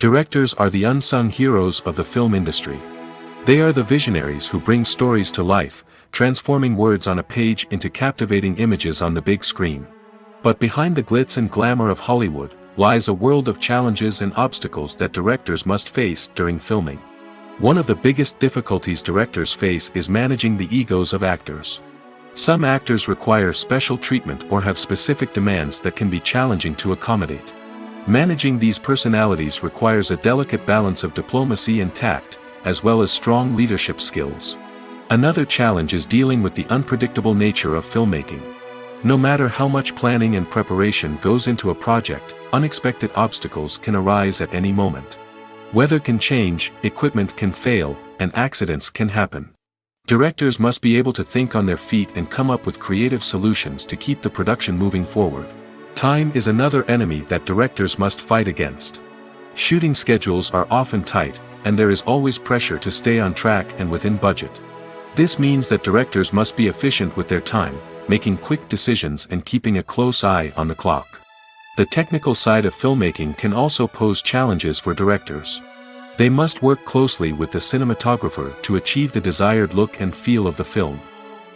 Directors are the unsung heroes of the film industry. They are the visionaries who bring stories to life, transforming words on a page into captivating images on the big screen. But behind the glitz and glamour of Hollywood lies a world of challenges and obstacles that directors must face during filming. One of the biggest difficulties directors face is managing the egos of actors. Some actors require special treatment or have specific demands that can be challenging to accommodate. Managing these personalities requires a delicate balance of diplomacy and tact, as well as strong leadership skills. Another challenge is dealing with the unpredictable nature of filmmaking. No matter how much planning and preparation goes into a project, unexpected obstacles can arise at any moment. Weather can change, equipment can fail, and accidents can happen. Directors must be able to think on their feet and come up with creative solutions to keep the production moving forward. Time is another enemy that directors must fight against. Shooting schedules are often tight, and there is always pressure to stay on track and within budget. This means that directors must be efficient with their time, making quick decisions and keeping a close eye on the clock. The technical side of filmmaking can also pose challenges for directors. They must work closely with the cinematographer to achieve the desired look and feel of the film.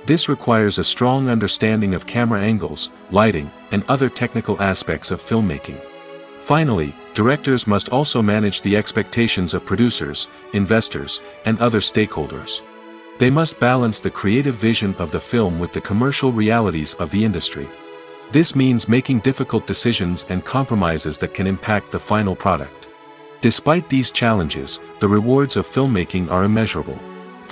This requires a strong understanding of camera angles, lighting, and other technical aspects of filmmaking. Finally, directors must also manage the expectations of producers, investors, and other stakeholders. They must balance the creative vision of the film with the commercial realities of the industry. This means making difficult decisions and compromises that can impact the final product. Despite these challenges, the rewards of filmmaking are immeasurable.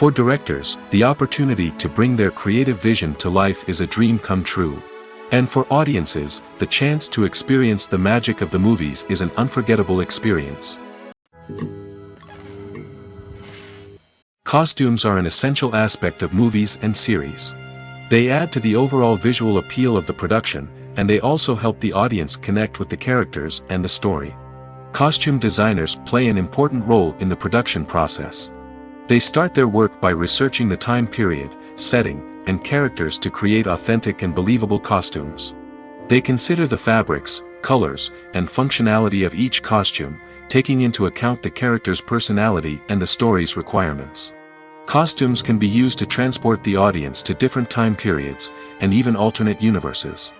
For directors, the opportunity to bring their creative vision to life is a dream come true. And for audiences, the chance to experience the magic of the movies is an unforgettable experience. Costumes are an essential aspect of movies and series. They add to the overall visual appeal of the production, and they also help the audience connect with the characters and the story. Costume designers play an important role in the production process. They start their work by researching the time period, setting, and characters to create authentic and believable costumes. They consider the fabrics, colors, and functionality of each costume, taking into account the character's personality and the story's requirements. Costumes can be used to transport the audience to different time periods, and even alternate universes.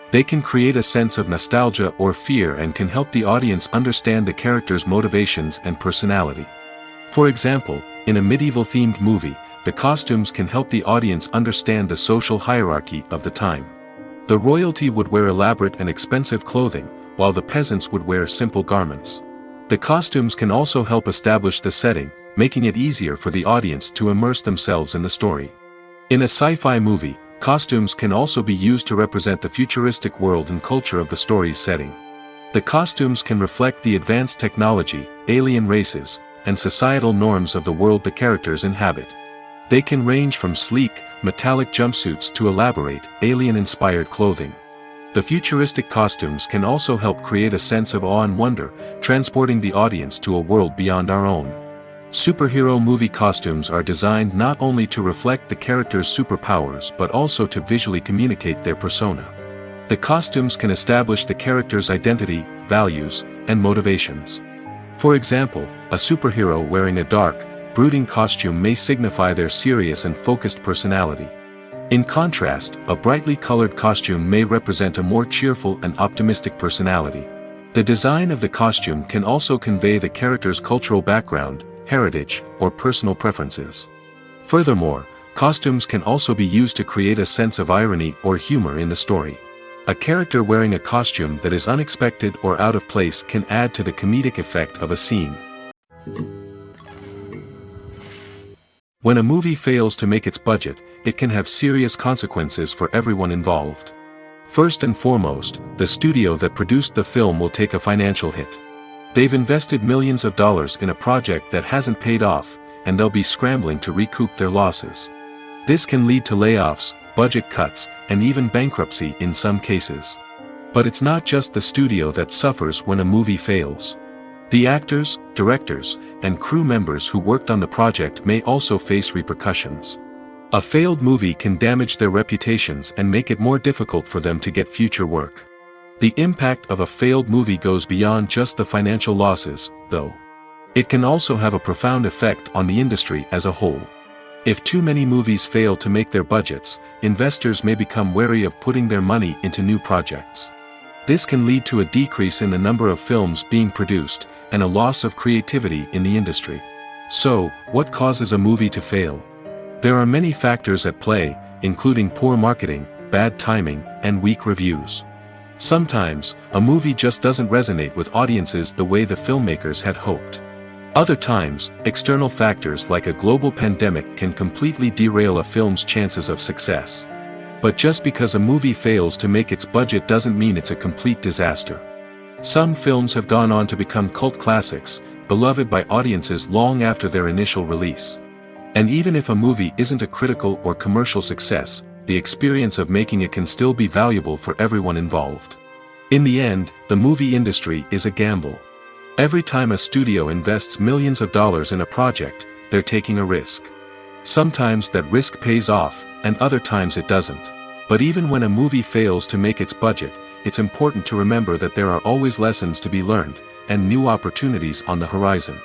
They can create a sense of nostalgia or fear and can help the audience understand the character's motivations and personality. For example, in a medieval-themed movie, the costumes can help the audience understand the social hierarchy of the time. The royalty would wear elaborate and expensive clothing, while the peasants would wear simple garments. The costumes can also help establish the setting, making it easier for the audience to immerse themselves in the story. In a sci-fi movie, costumes can also be used to represent the futuristic world and culture of the story's setting. The costumes can reflect the advanced technology, alien races, and societal norms of the world the characters inhabit. They can range from sleek, metallic jumpsuits to elaborate, alien-inspired clothing. The futuristic costumes can also help create a sense of awe and wonder, transporting the audience to a world beyond our own. Superhero movie costumes are designed not only to reflect the character's superpowers but also to visually communicate their persona. The costumes can establish the character's identity, values, and motivations. For example, a superhero wearing a dark, brooding costume may signify their serious and focused personality. In contrast, a brightly colored costume may represent a more cheerful and optimistic personality. The design of the costume can also convey the character's cultural background, heritage, or personal preferences. Furthermore, costumes can also be used to create a sense of irony or humor in the story. A character wearing a costume that is unexpected or out of place can add to the comedic effect of a scene. When a movie fails to make its budget, it can have serious consequences for everyone involved. First and foremost, the studio that produced the film will take a financial hit. They've invested millions of dollars in a project that hasn't paid off, and they'll be scrambling to recoup their losses. This can lead to layoffs, budget cuts, and even bankruptcy in some cases. But it's not just the studio that suffers when a movie fails. The actors, directors, and crew members who worked on the project may also face repercussions. A failed movie can damage their reputations and make it more difficult for them to get future work. The impact of a failed movie goes beyond just the financial losses, though. It can also have a profound effect on the industry as a whole. If too many movies fail to make their budgets, investors may become wary of putting their money into new projects. This can lead to a decrease in the number of films being produced, and a loss of creativity in the industry. So, what causes a movie to fail? There are many factors at play, including poor marketing, bad timing, and weak reviews. Sometimes, a movie just doesn't resonate with audiences the way the filmmakers had hoped. Other times, external factors like a global pandemic can completely derail a film's chances of success. But just because a movie fails to make its budget doesn't mean it's a complete disaster. Some films have gone on to become cult classics, beloved by audiences long after their initial release. And even if a movie isn't a critical or commercial success, the experience of making it can still be valuable for everyone involved. In the end, the movie industry is a gamble. Every time a studio invests millions of dollars in a project, they're taking a risk. Sometimes that risk pays off, and other times it doesn't. But even when a movie fails to make its budget, it's important to remember that there are always lessons to be learned, and new opportunities on the horizon.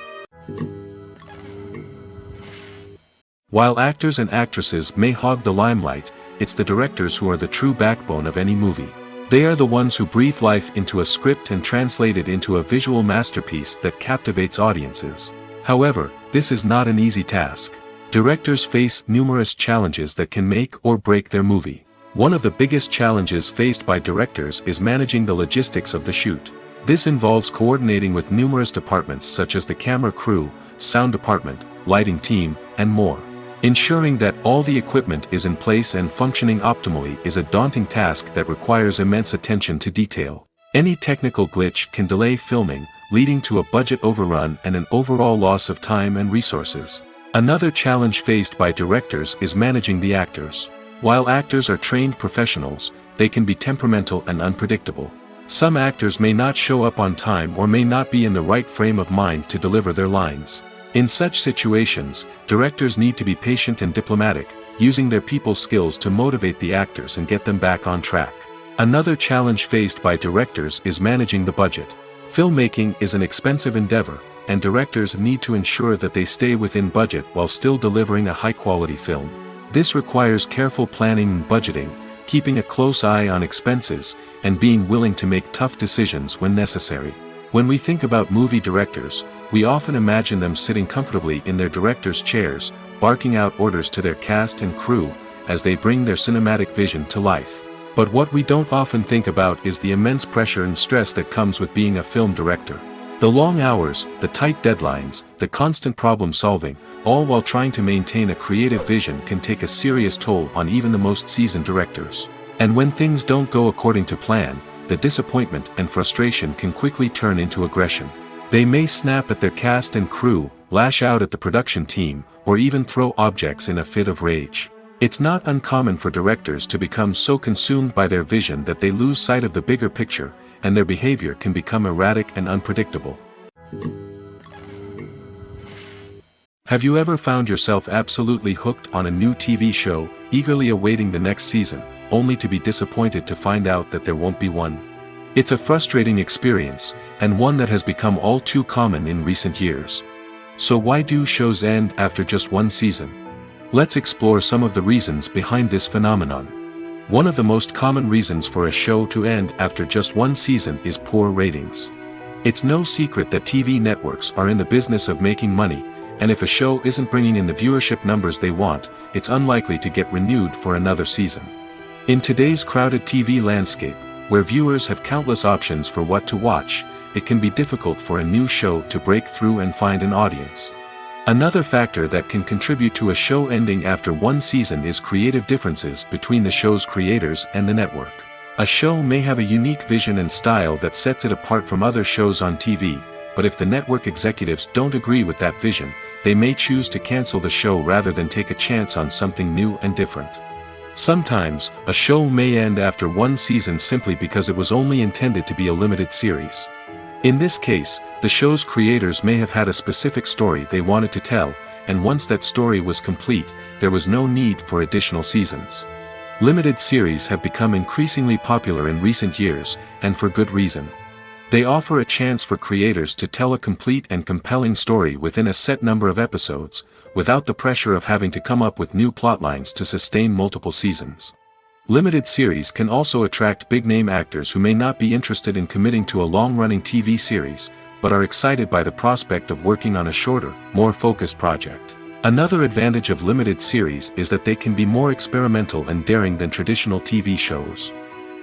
While actors and actresses may hog the limelight, it's the directors who are the true backbone of any movie. They are the ones who breathe life into a script and translate it into a visual masterpiece that captivates audiences. However, this is not an easy task. Directors face numerous challenges that can make or break their movie. One of the biggest challenges faced by directors is managing the logistics of the shoot. This involves coordinating with numerous departments such as the camera crew, sound department, lighting team, and more. Ensuring that all the equipment is in place and functioning optimally is a daunting task that requires immense attention to detail. Any technical glitch can delay filming, leading to a budget overrun and an overall loss of time and resources. Another challenge faced by directors is managing the actors. While actors are trained professionals, they can be temperamental and unpredictable. Some actors may not show up on time or may not be in the right frame of mind to deliver their lines. In such situations, directors need to be patient and diplomatic, using their people skills to motivate the actors and get them back on track. Another challenge faced by directors is managing the budget. Filmmaking is an expensive endeavor, and directors need to ensure that they stay within budget while still delivering a high-quality film. This requires careful planning and budgeting, keeping a close eye on expenses, and being willing to make tough decisions when necessary. When we think about movie directors, we often imagine them sitting comfortably in their director's chairs, barking out orders to their cast and crew, as they bring their cinematic vision to life. But what we don't often think about is the immense pressure and stress that comes with being a film director. The long hours, the tight deadlines, the constant problem solving, all while trying to maintain a creative vision can take a serious toll on even the most seasoned directors. And when things don't go according to plan, the disappointment and frustration can quickly turn into aggression. They may snap at their cast and crew, lash out at the production team, or even throw objects in a fit of rage. It's not uncommon for directors to become so consumed by their vision that they lose sight of the bigger picture, and their behavior can become erratic and unpredictable. Have you ever found yourself absolutely hooked on a new TV show, eagerly awaiting the next season, only to be disappointed to find out that there won't be one? It's a frustrating experience, and one that has become all too common in recent years. So why do shows end after just one season? Let's explore some of the reasons behind this phenomenon. One of the most common reasons for a show to end after just one season is poor ratings. It's no secret that TV networks are in the business of making money, and if a show isn't bringing in the viewership numbers they want, it's unlikely to get renewed for another season. In today's crowded TV landscape, where viewers have countless options for what to watch, it can be difficult for a new show to break through and find an audience. Another factor that can contribute to a show ending after one season is creative differences between the show's creators and the network. A show may have a unique vision and style that sets it apart from other shows on TV, but if the network executives don't agree with that vision, they may choose to cancel the show rather than take a chance on something new and different. Sometimes, a show may end after one season simply because it was only intended to be a limited series. In this case, the show's creators may have had a specific story they wanted to tell, and once that story was complete, there was no need for additional seasons. Limited series have become increasingly popular in recent years, and for good reason. They offer a chance for creators to tell a complete and compelling story within a set number of episodes, without the pressure of having to come up with new plotlines to sustain multiple seasons. Limited series can also attract big-name actors who may not be interested in committing to a long-running TV series, but are excited by the prospect of working on a shorter, more focused project. Another advantage of limited series is that they can be more experimental and daring than traditional TV shows.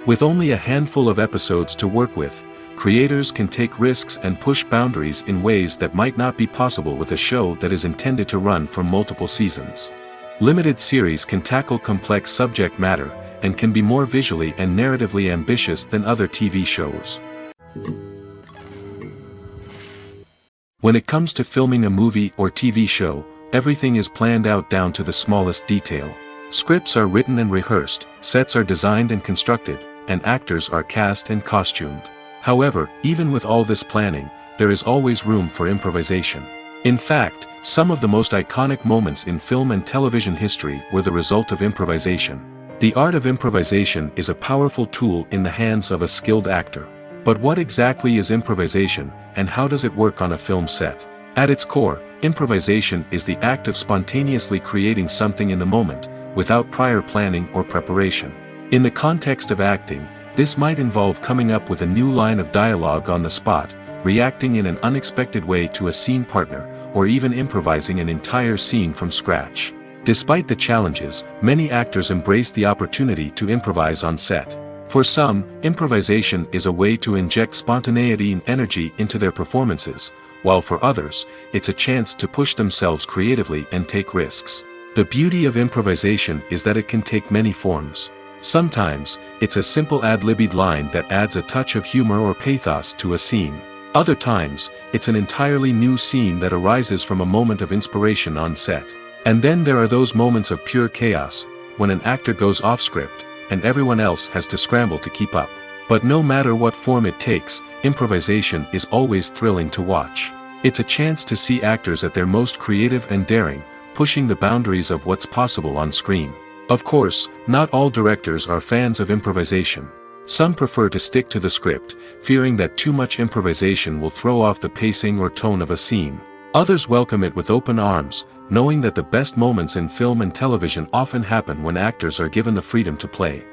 With only a handful of episodes to work with, creators can take risks and push boundaries in ways that might not be possible with a show that is intended to run for multiple seasons. Limited series can tackle complex subject matter, and can be more visually and narratively ambitious than other TV shows. When it comes to filming a movie or TV show, everything is planned out down to the smallest detail. Scripts are written and rehearsed, sets are designed and constructed, and actors are cast and costumed. However, even with all this planning, there is always room for improvisation. In fact, some of the most iconic moments in film and television history were the result of improvisation. The art of improvisation is a powerful tool in the hands of a skilled actor. But what exactly is improvisation, and how does it work on a film set? At its core, improvisation is the act of spontaneously creating something in the moment, without prior planning or preparation. In the context of acting, this might involve coming up with a new line of dialogue on the spot, reacting in an unexpected way to a scene partner, or even improvising an entire scene from scratch. Despite the challenges, many actors embrace the opportunity to improvise on set. For some, improvisation is a way to inject spontaneity and energy into their performances, while for others, it's a chance to push themselves creatively and take risks. The beauty of improvisation is that it can take many forms. Sometimes, it's a simple ad-libbed line that adds a touch of humor or pathos to a scene. Other times, it's an entirely new scene that arises from a moment of inspiration on set. And then there are those moments of pure chaos, when an actor goes off script, and everyone else has to scramble to keep up. But no matter what form it takes, improvisation is always thrilling to watch. It's a chance to see actors at their most creative and daring, pushing the boundaries of what's possible on screen. Of course, not all directors are fans of improvisation. Some prefer to stick to the script, fearing that too much improvisation will throw off the pacing or tone of a scene. Others welcome it with open arms, knowing that the best moments in film and television often happen when actors are given the freedom to play.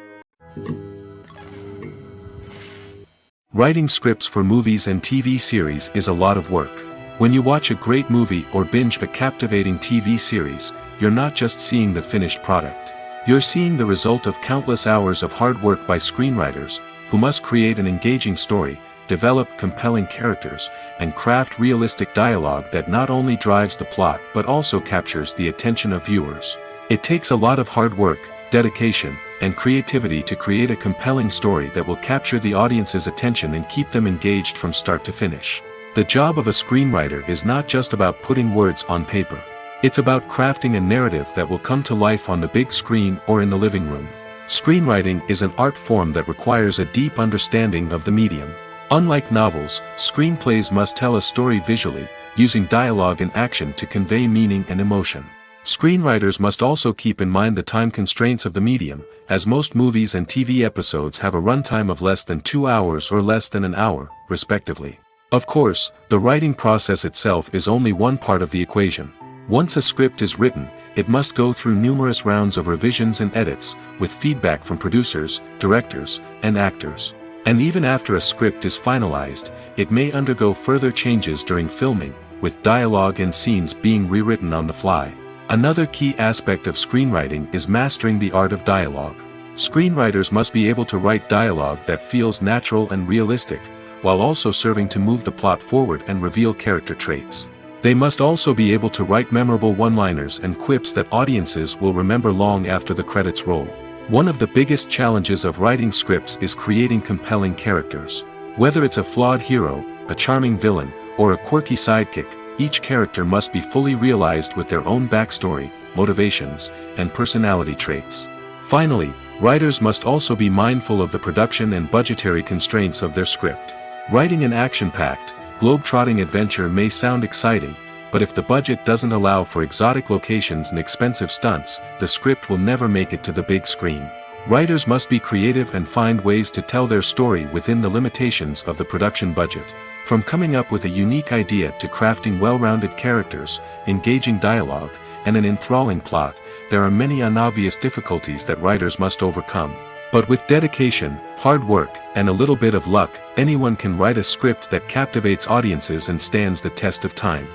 Writing scripts for movies and TV series is a lot of work. When you watch a great movie or binge a captivating TV series, you're not just seeing the finished product. You're seeing the result of countless hours of hard work by screenwriters, who must create an engaging story, develop compelling characters, and craft realistic dialogue that not only drives the plot but also captures the attention of viewers. It takes a lot of hard work, dedication, and creativity to create a compelling story that will capture the audience's attention and keep them engaged from start to finish. The job of a screenwriter is not just about putting words on paper. It's about crafting a narrative that will come to life on the big screen or in the living room. Screenwriting is an art form that requires a deep understanding of the medium. Unlike novels, screenplays must tell a story visually, using dialogue and action to convey meaning and emotion. Screenwriters must also keep in mind the time constraints of the medium, as most movies and TV episodes have a runtime of less than 2 hours or less than an hour, respectively. Of course, the writing process itself is only one part of the equation. Once a script is written, it must go through numerous rounds of revisions and edits, with feedback from producers, directors, and actors. And even after a script is finalized, it may undergo further changes during filming, with dialogue and scenes being rewritten on the fly. Another key aspect of screenwriting is mastering the art of dialogue. Screenwriters must be able to write dialogue that feels natural and realistic, while also serving to move the plot forward and reveal character traits. They must also be able to write memorable one-liners and quips that audiences will remember long after the credits roll. One of the biggest challenges of writing scripts is creating compelling characters. Whether it's a flawed hero, a charming villain, or a quirky sidekick, each character must be fully realized with their own backstory, motivations, and personality traits. Finally, writers must also be mindful of the production and budgetary constraints of their script. Writing an action-packed, globe-trotting adventure may sound exciting, but if the budget doesn't allow for exotic locations and expensive stunts, the script will never make it to the big screen. Writers must be creative and find ways to tell their story within the limitations of the production budget. From coming up with a unique idea to crafting well-rounded characters, engaging dialogue, and an enthralling plot, there are many unobvious difficulties that writers must overcome. But with dedication, hard work, and a little bit of luck, anyone can write a script that captivates audiences and stands the test of time.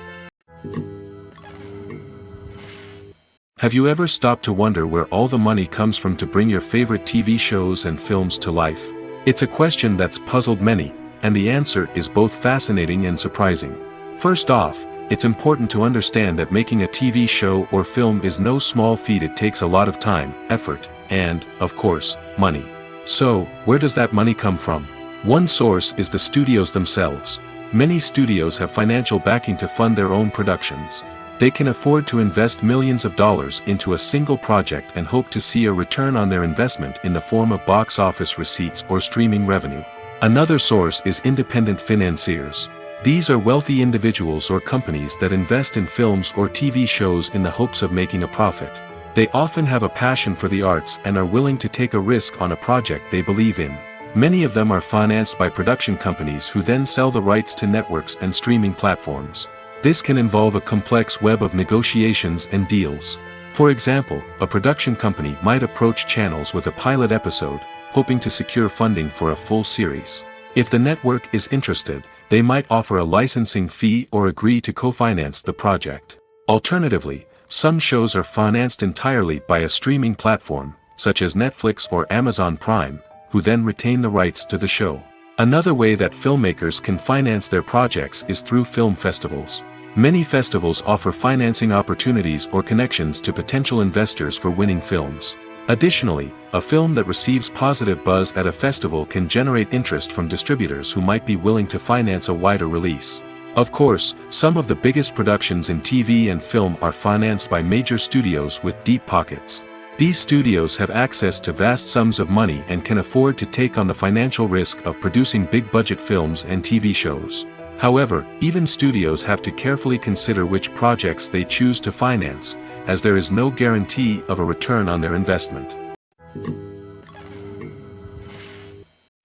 Have you ever stopped to wonder where all the money comes from to bring your favorite TV shows and films to life? It's a question that's puzzled many, and the answer is both fascinating and surprising. First off, it's important to understand that making a TV show or film is no small feat. It takes a lot of time, effort, and, of course, money. So, where does that money come from? One source is the studios themselves. Many studios have financial backing to fund their own productions. They can afford to invest millions of dollars into a single project and hope to see a return on their investment in the form of box office receipts or streaming revenue. Another source is independent financiers. These are wealthy individuals or companies that invest in films or TV shows in the hopes of making a profit. They often have a passion for the arts and are willing to take a risk on a project they believe in. Many of them are financed by production companies who then sell the rights to networks and streaming platforms. This can involve a complex web of negotiations and deals. For example, a production company might approach channels with a pilot episode, hoping to secure funding for a full series. If the network is interested, they might offer a licensing fee or agree to co-finance the project. Alternatively, some shows are financed entirely by a streaming platform, such as Netflix or Amazon Prime, who then retain the rights to the show. Another way that filmmakers can finance their projects is through film festivals. Many festivals offer financing opportunities or connections to potential investors for winning films. Additionally, a film that receives positive buzz at a festival can generate interest from distributors who might be willing to finance a wider release. Of course, some of the biggest productions in TV and film are financed by major studios with deep pockets. These studios have access to vast sums of money and can afford to take on the financial risk of producing big-budget films and TV shows. However, even studios have to carefully consider which projects they choose to finance, as there is no guarantee of a return on their investment.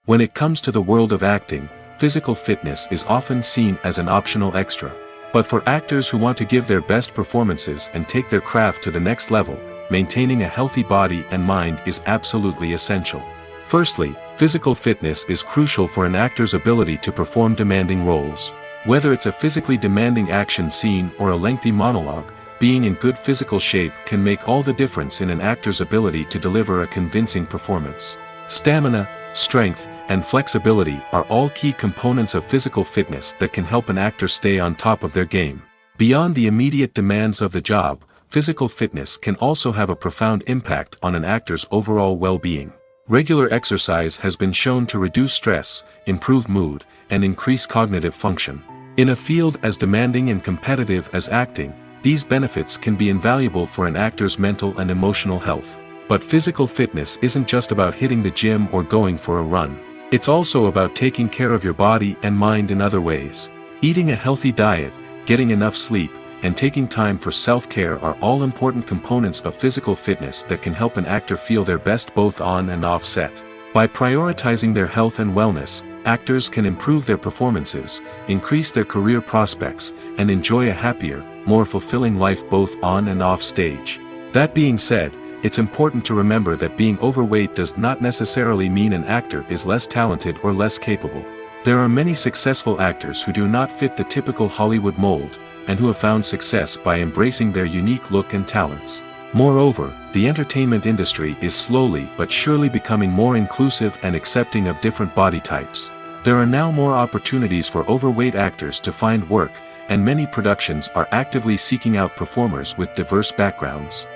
When it comes to the world of acting, physical fitness is often seen as an optional extra. But for actors who want to give their best performances and take their craft to the next level, maintaining a healthy body and mind is absolutely essential. Firstly, physical fitness is crucial for an actor's ability to perform demanding roles. Whether it's a physically demanding action scene or a lengthy monologue, being in good physical shape can make all the difference in an actor's ability to deliver a convincing performance. Stamina, strength, and flexibility are all key components of physical fitness that can help an actor stay on top of their game. Beyond the immediate demands of the job, physical fitness can also have a profound impact on an actor's overall well-being. Regular exercise has been shown to reduce stress, improve mood, and increase cognitive function. In a field as demanding and competitive as acting, these benefits can be invaluable for an actor's mental and emotional health. But physical fitness isn't just about hitting the gym or going for a run. It's also about taking care of your body and mind in other ways. Eating a healthy diet, getting enough sleep, and taking time for self-care are all important components of physical fitness that can help an actor feel their best both on and off set. By prioritizing their health and wellness, actors can improve their performances, increase their career prospects, and enjoy a happier, more fulfilling life both on and off stage. That being said, it's important to remember that being overweight does not necessarily mean an actor is less talented or less capable. There are many successful actors who do not fit the typical Hollywood mold, and who have found success by embracing their unique look and talents. Moreover, the entertainment industry is slowly but surely becoming more inclusive and accepting of different body types. There are now more opportunities for overweight actors to find work, and many productions are actively seeking out performers with diverse backgrounds.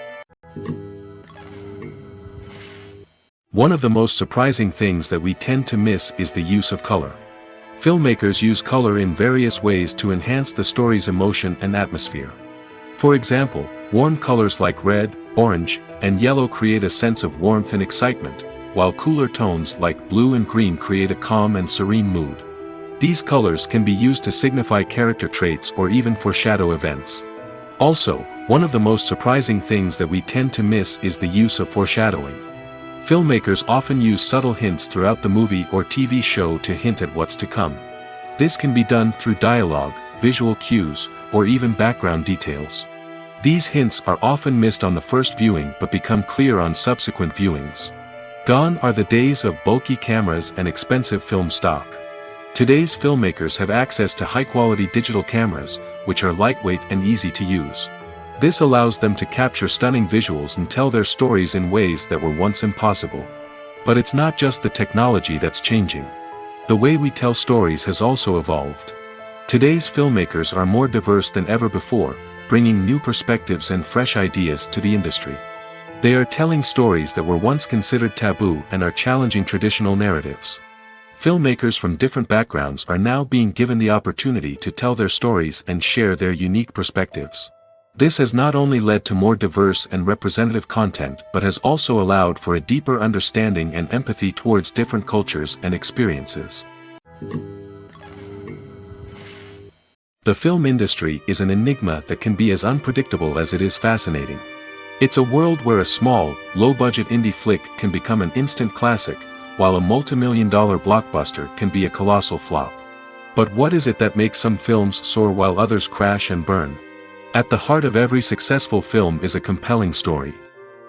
One of the most surprising things that we tend to miss is the use of color. Filmmakers use color in various ways to enhance the story's emotion and atmosphere. For example, warm colors like red, orange, and yellow create a sense of warmth and excitement, while cooler tones like blue and green create a calm and serene mood. These colors can be used to signify character traits or even foreshadow events. Also, one of the most surprising things that we tend to miss is the use of foreshadowing. Filmmakers often use subtle hints throughout the movie or TV show to hint at what's to come. This can be done through dialogue, visual cues, or even background details. These hints are often missed on the first viewing but become clear on subsequent viewings. Gone are the days of bulky cameras and expensive film stock. Today's filmmakers have access to high-quality digital cameras, which are lightweight and easy to use. This allows them to capture stunning visuals and tell their stories in ways that were once impossible. But it's not just the technology that's changing. The way we tell stories has also evolved. Today's filmmakers are more diverse than ever before, bringing new perspectives and fresh ideas to the industry. They are telling stories that were once considered taboo and are challenging traditional narratives. Filmmakers from different backgrounds are now being given the opportunity to tell their stories and share their unique perspectives. This has not only led to more diverse and representative content but has also allowed for a deeper understanding and empathy towards different cultures and experiences. The film industry is an enigma that can be as unpredictable as it is fascinating. It's a world where a small, low-budget indie flick can become an instant classic, while a multi-million-dollar blockbuster can be a colossal flop. But what is it that makes some films soar while others crash and burn? At the heart of every successful film is a compelling story.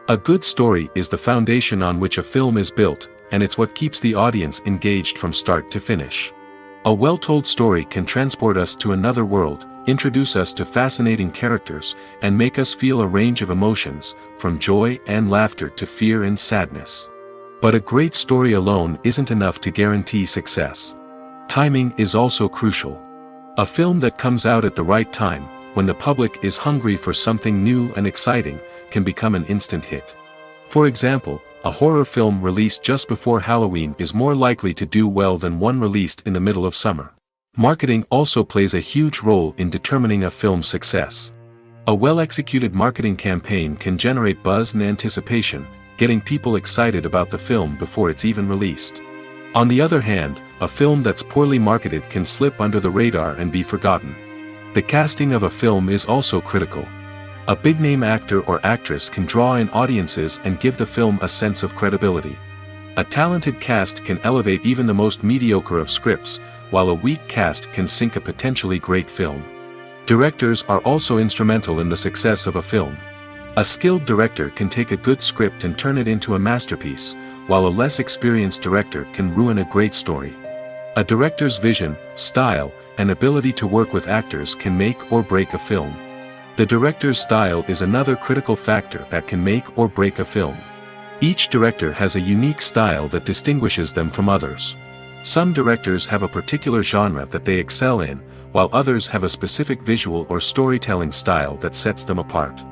A good story is the foundation on which a film is built, and it's what keeps the audience engaged from start to finish. A well-told story can transport us to another world, introduce us to fascinating characters, and make us feel a range of emotions, from joy and laughter to fear and sadness. But a great story alone isn't enough to guarantee success. Timing is also crucial. A film that comes out at the right time, when the public is hungry for something new and exciting, can become an instant hit. For example, a horror film released just before Halloween is more likely to do well than one released in the middle of summer. Marketing also plays a huge role in determining a film's success. A well-executed marketing campaign can generate buzz and anticipation, getting people excited about the film before it's even released. On the other hand, a film that's poorly marketed can slip under the radar and be forgotten. The casting of a film is also critical. A big-name actor or actress can draw in audiences and give the film a sense of credibility. A talented cast can elevate even the most mediocre of scripts, while a weak cast can sink a potentially great film. Directors are also instrumental in the success of a film. A skilled director can take a good script and turn it into a masterpiece, while a less experienced director can ruin a great story. A director's vision, style, and ability to work with actors can make or break a film. The director's style is another critical factor that can make or break a film. Each director has a unique style that distinguishes them from others. Some directors have a particular genre that they excel in, while others have a specific visual or storytelling style that sets them apart.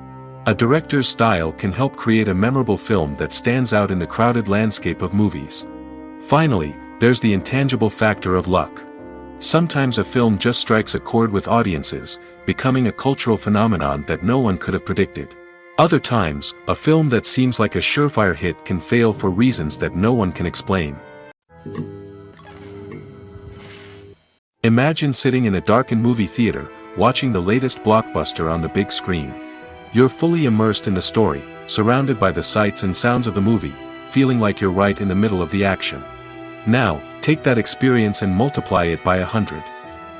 A director's style can help create a memorable film that stands out in the crowded landscape of movies. Finally, there's the intangible factor of luck. Sometimes a film just strikes a chord with audiences, becoming a cultural phenomenon that no one could have predicted. Other times, a film that seems like a surefire hit can fail for reasons that no one can explain. Imagine sitting in a darkened movie theater, watching the latest blockbuster on the big screen. You're fully immersed in the story, surrounded by the sights and sounds of the movie, feeling like you're right in the middle of the action. Now, take that experience and multiply it by 100.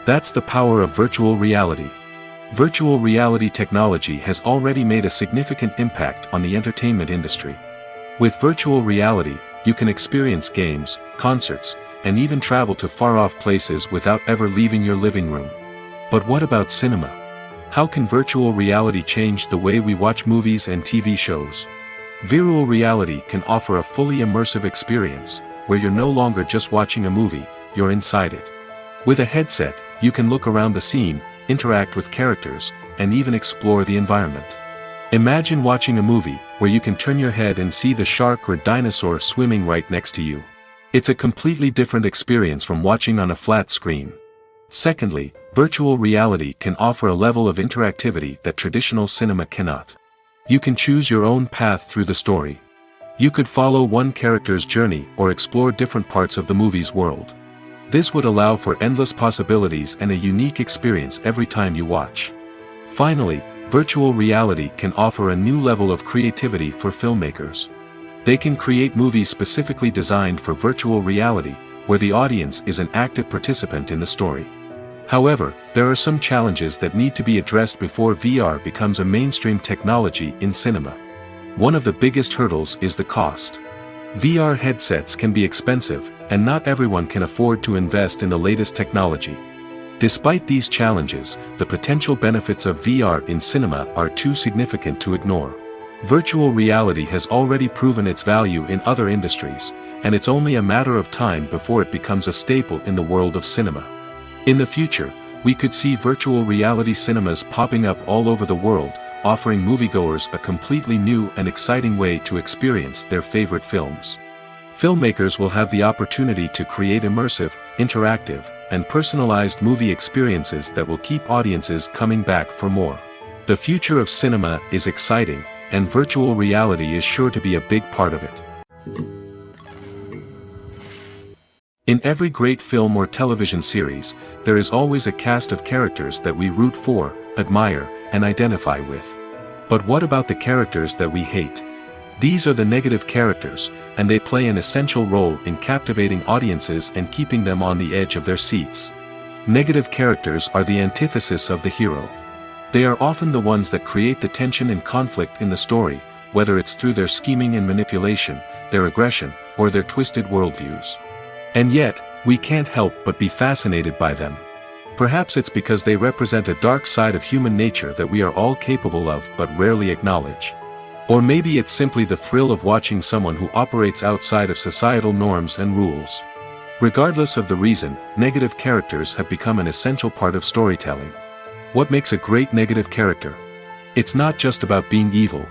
That's the power of virtual reality. Virtual reality technology has already made a significant impact on the entertainment industry. With virtual reality, you can experience games, concerts, and even travel to far-off places without ever leaving your living room. But what about cinema? How can virtual reality change the way we watch movies and TV shows? Virtual reality can offer a fully immersive experience, where you're no longer just watching a movie, you're inside it. With a headset, you can look around the scene, interact with characters, and even explore the environment. Imagine watching a movie where you can turn your head and see the shark or dinosaur swimming right next to you. It's a completely different experience from watching on a flat screen. Secondly, virtual reality can offer a level of interactivity that traditional cinema cannot. You can choose your own path through the story. You could follow one character's journey or explore different parts of the movie's world. This would allow for endless possibilities and a unique experience every time you watch. Finally, virtual reality can offer a new level of creativity for filmmakers. They can create movies specifically designed for virtual reality, where the audience is an active participant in the story. However, there are some challenges that need to be addressed before VR becomes a mainstream technology in cinema. One of the biggest hurdles is the cost. VR headsets can be expensive, and not everyone can afford to invest in the latest technology. Despite these challenges, the potential benefits of VR in cinema are too significant to ignore. Virtual reality has already proven its value in other industries, and it's only a matter of time before it becomes a staple in the world of cinema. In the future, we could see virtual reality cinemas popping up all over the world, offering moviegoers a completely new and exciting way to experience their favorite films. Filmmakers will have the opportunity to create immersive, interactive, and personalized movie experiences that will keep audiences coming back for more. The future of cinema is exciting, and virtual reality is sure to be a big part of it. In every great film or television series, there is always a cast of characters that we root for, admire, and identify with. But what about the characters that we hate? These are the negative characters, and they play an essential role in captivating audiences and keeping them on the edge of their seats. Negative characters are the antithesis of the hero. They are often the ones that create the tension and conflict in the story, whether it's through their scheming and manipulation, their aggression, or their twisted worldviews. And yet, we can't help but be fascinated by them. Perhaps it's because they represent a dark side of human nature that we are all capable of but rarely acknowledge. Or maybe it's simply the thrill of watching someone who operates outside of societal norms and rules. Regardless of the reason, negative characters have become an essential part of storytelling. What makes a great negative character? It's not just about being evil.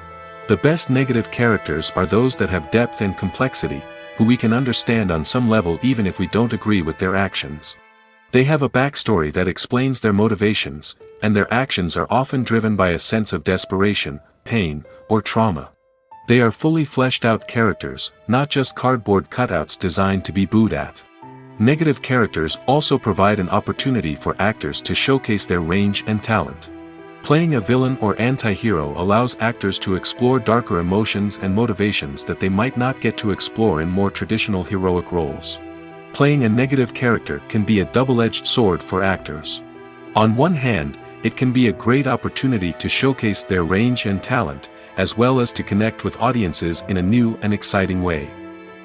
The best negative characters are those that have depth and complexity, who we can understand on some level even if we don't agree with their actions. They have a backstory that explains their motivations, and their actions are often driven by a sense of desperation, pain, or trauma. They are fully fleshed out characters, not just cardboard cutouts designed to be booed at. Negative characters also provide an opportunity for actors to showcase their range and talent. Playing a villain or anti-hero allows actors to explore darker emotions and motivations that they might not get to explore in more traditional heroic roles. Playing a negative character can be a double-edged sword for actors. On one hand, it can be a great opportunity to showcase their range and talent, as well as to connect with audiences in a new and exciting way.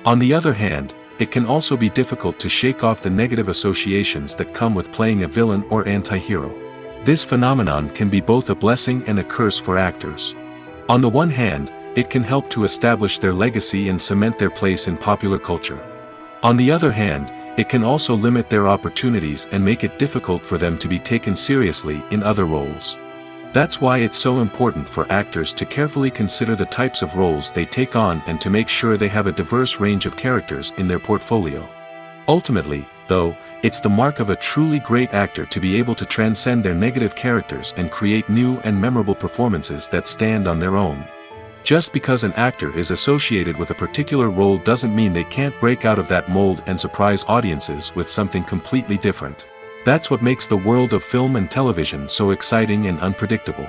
On the other hand, it can also be difficult to shake off the negative associations that come with playing a villain or anti-hero. This phenomenon can be both a blessing and a curse for actors. On the one hand, it can help to establish their legacy and cement their place in popular culture. On the other hand, it can also limit their opportunities and make it difficult for them to be taken seriously in other roles. That's why it's so important for actors to carefully consider the types of roles they take on and to make sure they have a diverse range of characters in their portfolio. Ultimately, though, it's the mark of a truly great actor to be able to transcend their negative characters and create new and memorable performances that stand on their own. Just because an actor is associated with a particular role doesn't mean they can't break out of that mold and surprise audiences with something completely different. That's what makes the world of film and television so exciting and unpredictable.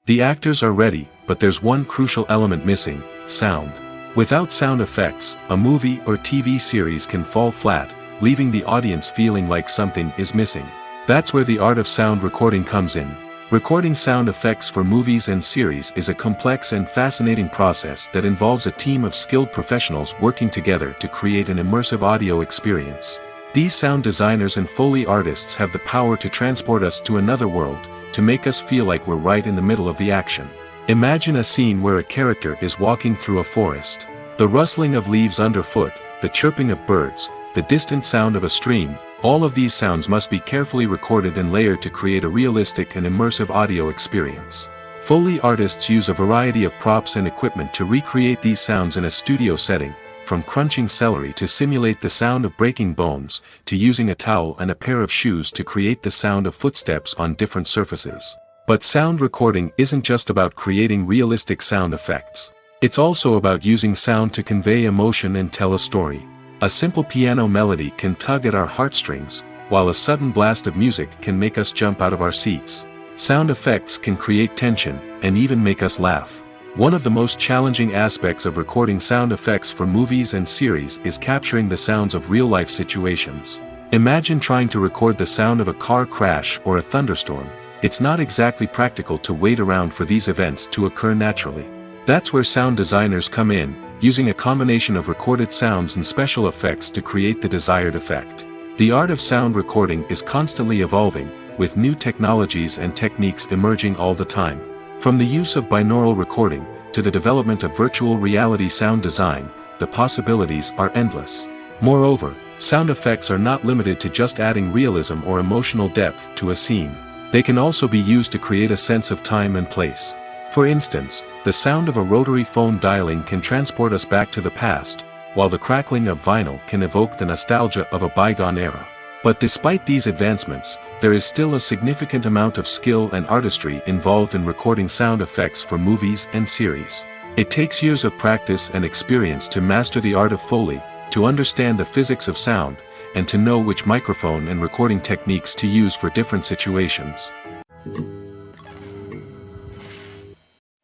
The actors are ready, but there's one crucial element missing: sound. Without sound effects, a movie or TV series can fall flat, leaving the audience feeling like something is missing. That's where the art of sound recording comes in. Recording sound effects for movies and series is a complex and fascinating process that involves a team of skilled professionals working together to create an immersive audio experience. These sound designers and Foley artists have the power to transport us to another world, to make us feel like we're right in the middle of the action. Imagine a scene where a character is walking through a forest. The rustling of leaves underfoot, the chirping of birds, the distant sound of a stream, all of these sounds must be carefully recorded and layered to create a realistic and immersive audio experience. Foley artists use a variety of props and equipment to recreate these sounds in a studio setting, from crunching celery to simulate the sound of breaking bones, to using a towel and a pair of shoes to create the sound of footsteps on different surfaces. But sound recording isn't just about creating realistic sound effects. It's also about using sound to convey emotion and tell a story. A simple piano melody can tug at our heartstrings, while a sudden blast of music can make us jump out of our seats. Sound effects can create tension, and even make us laugh. One of the most challenging aspects of recording sound effects for movies and series is capturing the sounds of real-life situations. Imagine trying to record the sound of a car crash or a thunderstorm. It's not exactly practical to wait around for these events to occur naturally. That's where sound designers come in, using a combination of recorded sounds and special effects to create the desired effect. The art of sound recording is constantly evolving, with new technologies and techniques emerging all the time. From the use of binaural recording, to the development of virtual reality sound design, the possibilities are endless. Moreover, sound effects are not limited to just adding realism or emotional depth to a scene. They can also be used to create a sense of time and place. For instance, the sound of a rotary phone dialing can transport us back to the past, while the crackling of vinyl can evoke the nostalgia of a bygone era. But despite these advancements, there is still a significant amount of skill and artistry involved in recording sound effects for movies and series. It takes years of practice and experience to master the art of Foley, to understand the physics of sound, and to know which microphone and recording techniques to use for different situations.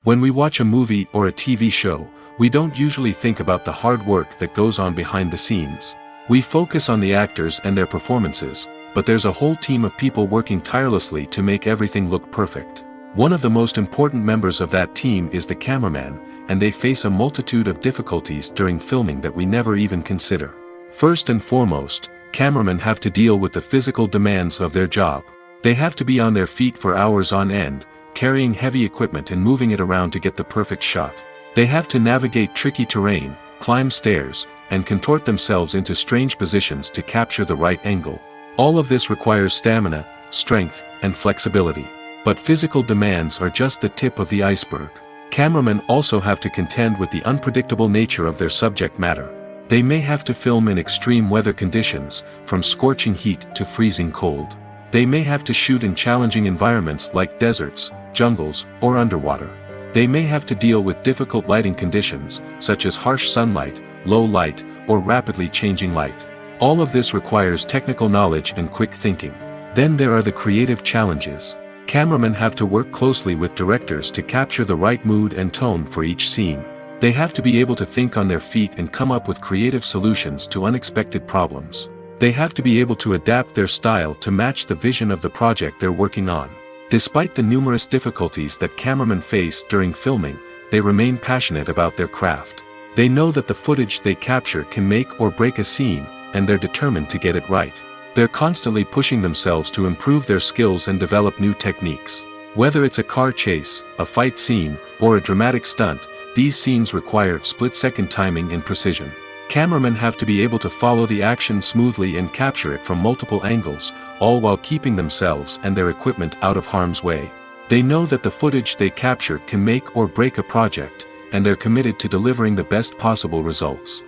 When we watch a movie or a TV show, we don't usually think about the hard work that goes on behind the scenes. We focus on the actors and their performances, but there's a whole team of people working tirelessly to make everything look perfect. One of the most important members of that team is the cameraman, and they face a multitude of difficulties during filming that we never even consider. First and foremost, cameramen have to deal with the physical demands of their job. They have to be on their feet for hours on end, carrying heavy equipment and moving it around to get the perfect shot. They have to navigate tricky terrain, climb stairs, and contort themselves into strange positions to capture the right angle. All of this requires stamina, strength, and flexibility. But physical demands are just the tip of the iceberg. Cameramen also have to contend with the unpredictable nature of their subject matter. They may have to film in extreme weather conditions, from scorching heat to freezing cold. They may have to shoot in challenging environments like deserts, jungles, or underwater. They may have to deal with difficult lighting conditions, such as harsh sunlight, low light, or rapidly changing light. All of this requires technical knowledge and quick thinking. Then there are the creative challenges. Cameramen have to work closely with directors to capture the right mood and tone for each scene. They have to be able to think on their feet and come up with creative solutions to unexpected problems. They have to be able to adapt their style to match the vision of the project they're working on. Despite the numerous difficulties that cameramen face during filming, they remain passionate about their craft. They know that the footage they capture can make or break a scene, and they're determined to get it right. They're constantly pushing themselves to improve their skills and develop new techniques. Whether it's a car chase, a fight scene, or a dramatic stunt, these scenes require split-second timing and precision. Cameramen have to be able to follow the action smoothly and capture it from multiple angles, all while keeping themselves and their equipment out of harm's way. They know that the footage they capture can make or break a project, and they're committed to delivering the best possible results.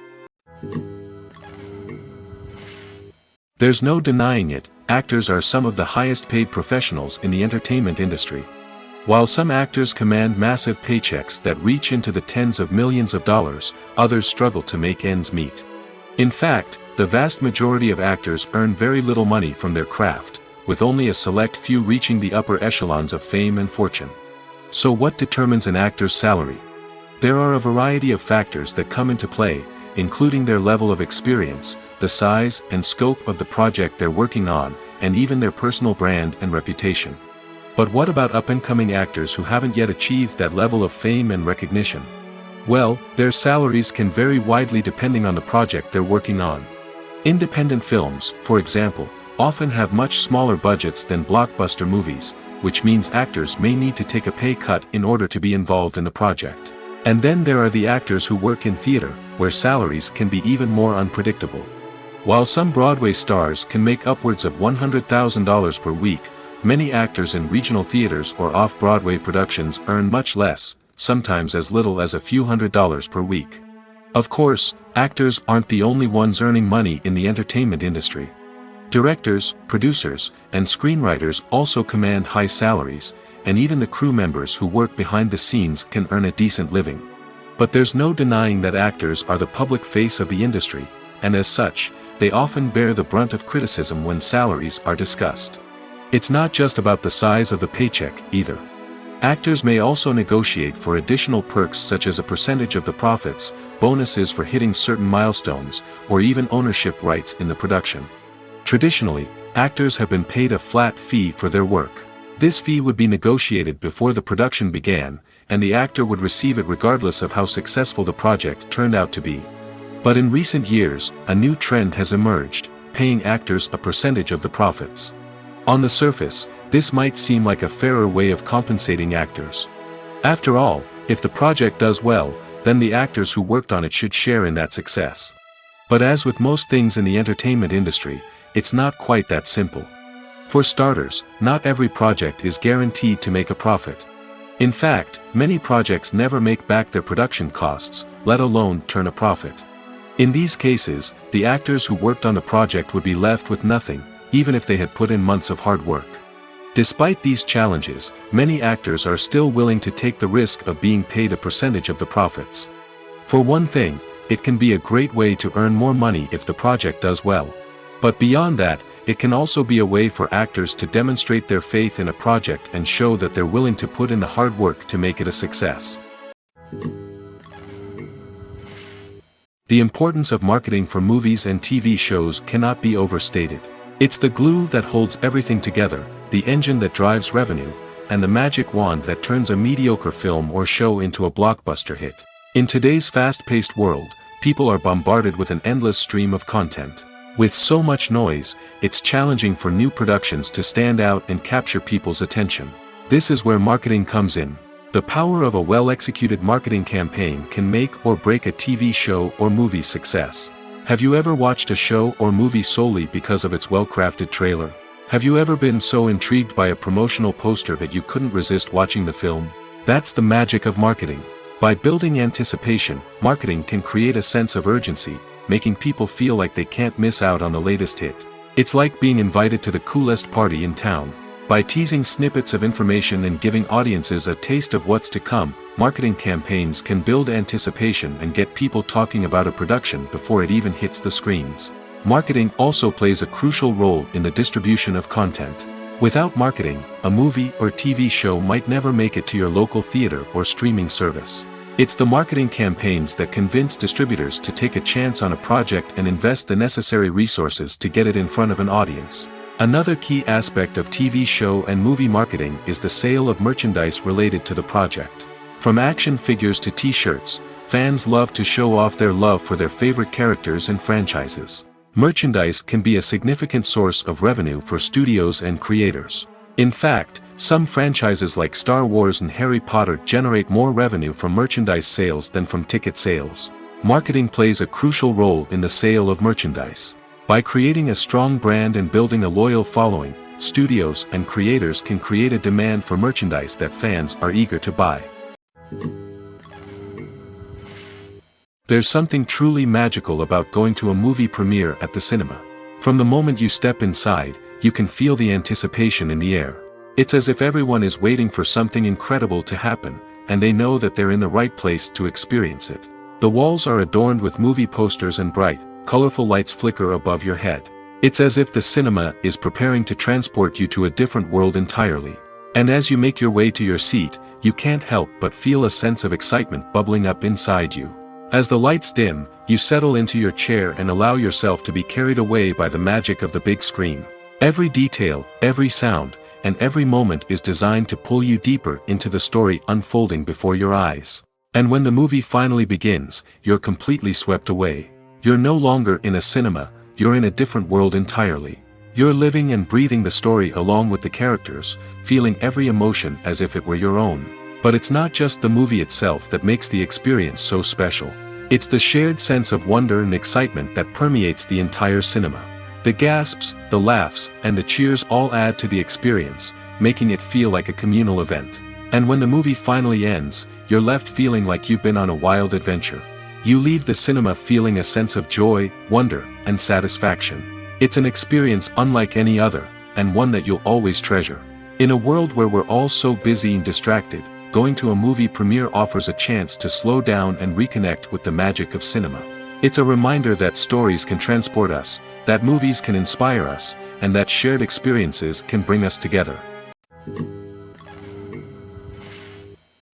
There's no denying it, actors are some of the highest paid professionals in the entertainment industry. While some actors command massive paychecks that reach into the tens of millions of dollars, others struggle to make ends meet. In fact, the vast majority of actors earn very little money from their craft, with only a select few reaching the upper echelons of fame and fortune. So what determines an actor's salary? There are a variety of factors that come into play, including their level of experience, the size and scope of the project they're working on, and even their personal brand and reputation. But what about up-and-coming actors who haven't yet achieved that level of fame and recognition? Well, their salaries can vary widely depending on the project they're working on. Independent films, for example, often have much smaller budgets than blockbuster movies, which means actors may need to take a pay cut in order to be involved in the project. And then there are the actors who work in theater, where salaries can be even more unpredictable. While some Broadway stars can make upwards of $100,000 per week, many actors in regional theaters or off-Broadway productions earn much less, sometimes as little as a few $100s per week. Of course, actors aren't the only ones earning money in the entertainment industry. Directors, producers, and screenwriters also command high salaries, and even the crew members who work behind the scenes can earn a decent living. But there's no denying that actors are the public face of the industry, and as such, they often bear the brunt of criticism when salaries are discussed. It's not just about the size of the paycheck, either. Actors may also negotiate for additional perks such as a percentage of the profits, bonuses for hitting certain milestones, or even ownership rights in the production. Traditionally, actors have been paid a flat fee for their work. This fee would be negotiated before the production began, and the actor would receive it regardless of how successful the project turned out to be. But in recent years, a new trend has emerged, paying actors a percentage of the profits. On the surface, this might seem like a fairer way of compensating actors. After all, if the project does well, then the actors who worked on it should share in that success. But as with most things in the entertainment industry, it's not quite that simple. For starters, not every project is guaranteed to make a profit. In fact, many projects never make back their production costs, let alone turn a profit. In these cases, the actors who worked on the project would be left with nothing, even if they had put in months of hard work. Despite these challenges, many actors are still willing to take the risk of being paid a percentage of the profits. For one thing, it can be a great way to earn more money if the project does well. But beyond that, it can also be a way for actors to demonstrate their faith in a project and show that they're willing to put in the hard work to make it a success. The importance of marketing for movies and TV shows cannot be overstated. It's the glue that holds everything together, the engine that drives revenue, and the magic wand that turns a mediocre film or show into a blockbuster hit. In today's fast-paced world, people are bombarded with an endless stream of content. With so much noise, it's challenging for new productions to stand out and capture people's attention. This is where marketing comes in. The power of a well-executed marketing campaign can make or break a TV show or movie's success. Have you ever watched a show or movie solely because of its well-crafted trailer? Have you ever been so intrigued by a promotional poster that you couldn't resist watching the film? That's the magic of marketing. By building anticipation, marketing can create a sense of urgency, making people feel like they can't miss out on the latest hit. It's like being invited to the coolest party in town. By teasing snippets of information and giving audiences a taste of what's to come, marketing campaigns can build anticipation and get people talking about a production before it even hits the screens. Marketing also plays a crucial role in the distribution of content. Without marketing, a movie or TV show might never make it to your local theater or streaming service. It's the marketing campaigns that convince distributors to take a chance on a project and invest the necessary resources to get it in front of an audience. Another key aspect of TV show and movie marketing is the sale of merchandise related to the project. From action figures to t-shirts, fans love to show off their love for their favorite characters and franchises. Merchandise can be a significant source of revenue for studios and creators. In fact, some franchises like Star Wars and Harry Potter generate more revenue from merchandise sales than from ticket sales. Marketing plays a crucial role in the sale of merchandise. By creating a strong brand and building a loyal following, studios and creators can create a demand for merchandise that fans are eager to buy. There's something truly magical about going to a movie premiere at the cinema. From the moment you step inside, you can feel the anticipation in the air. It's as if everyone is waiting for something incredible to happen, and they know that they're in the right place to experience it. The walls are adorned with movie posters and bright, colorful lights flicker above your head. It's as if the cinema is preparing to transport you to a different world entirely. And as you make your way to your seat, you can't help but feel a sense of excitement bubbling up inside you. As the lights dim, you settle into your chair and allow yourself to be carried away by the magic of the big screen. Every detail, every sound, and every moment is designed to pull you deeper into the story unfolding before your eyes. And when the movie finally begins, you're completely swept away. You're no longer in a cinema, you're in a different world entirely. You're living and breathing the story along with the characters, feeling every emotion as if it were your own. But it's not just the movie itself that makes the experience so special. It's the shared sense of wonder and excitement that permeates the entire cinema. The gasps, the laughs, and the cheers all add to the experience, making it feel like a communal event. And when the movie finally ends, you're left feeling like you've been on a wild adventure. You leave the cinema feeling a sense of joy, wonder, and satisfaction. It's an experience unlike any other, and one that you'll always treasure. In a world where we're all so busy and distracted, going to a movie premiere offers a chance to slow down and reconnect with the magic of cinema. It's a reminder that stories can transport us, that movies can inspire us, and that shared experiences can bring us together.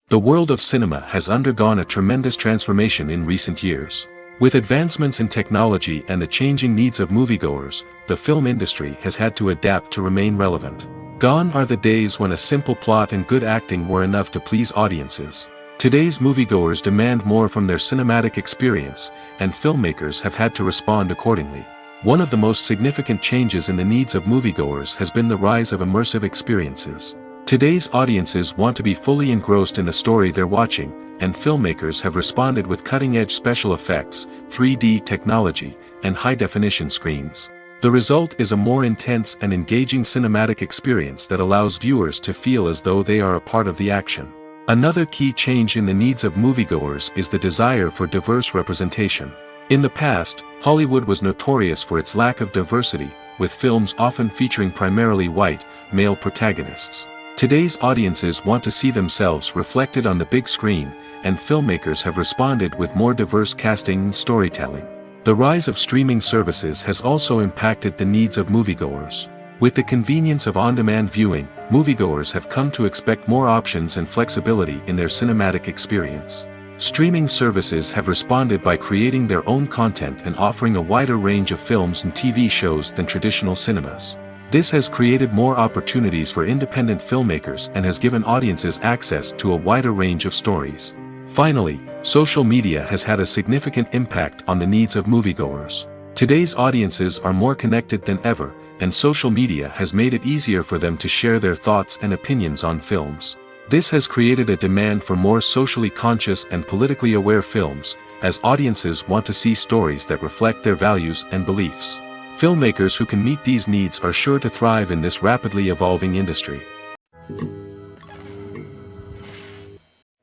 The world of cinema has undergone a tremendous transformation in recent years. With advancements in technology and the changing needs of moviegoers, the film industry has had to adapt to remain relevant. Gone are the days when a simple plot and good acting were enough to please audiences. Today's moviegoers demand more from their cinematic experience, and filmmakers have had to respond accordingly. One of the most significant changes in the needs of moviegoers has been the rise of immersive experiences. Today's audiences want to be fully engrossed in the story they're watching, and filmmakers have responded with cutting-edge special effects, 3D technology, and high-definition screens. The result is a more intense and engaging cinematic experience that allows viewers to feel as though they are a part of the action. Another key change in the needs of moviegoers is the desire for diverse representation. In the past, Hollywood was notorious for its lack of diversity, with films often featuring primarily white, male protagonists. Today's audiences want to see themselves reflected on the big screen, and filmmakers have responded with more diverse casting and storytelling. The rise of streaming services has also impacted the needs of moviegoers. With the convenience of on-demand viewing, moviegoers have come to expect more options and flexibility in their cinematic experience. Streaming services have responded by creating their own content and offering a wider range of films and TV shows than traditional cinemas. This has created more opportunities for independent filmmakers and has given audiences access to a wider range of stories. Finally, social media has had a significant impact on the needs of moviegoers. Today's audiences are more connected than ever, and social media has made it easier for them to share their thoughts and opinions on films. This has created a demand for more socially conscious and politically aware films, as audiences want to see stories that reflect their values and beliefs. Filmmakers who can meet these needs are sure to thrive in this rapidly evolving industry.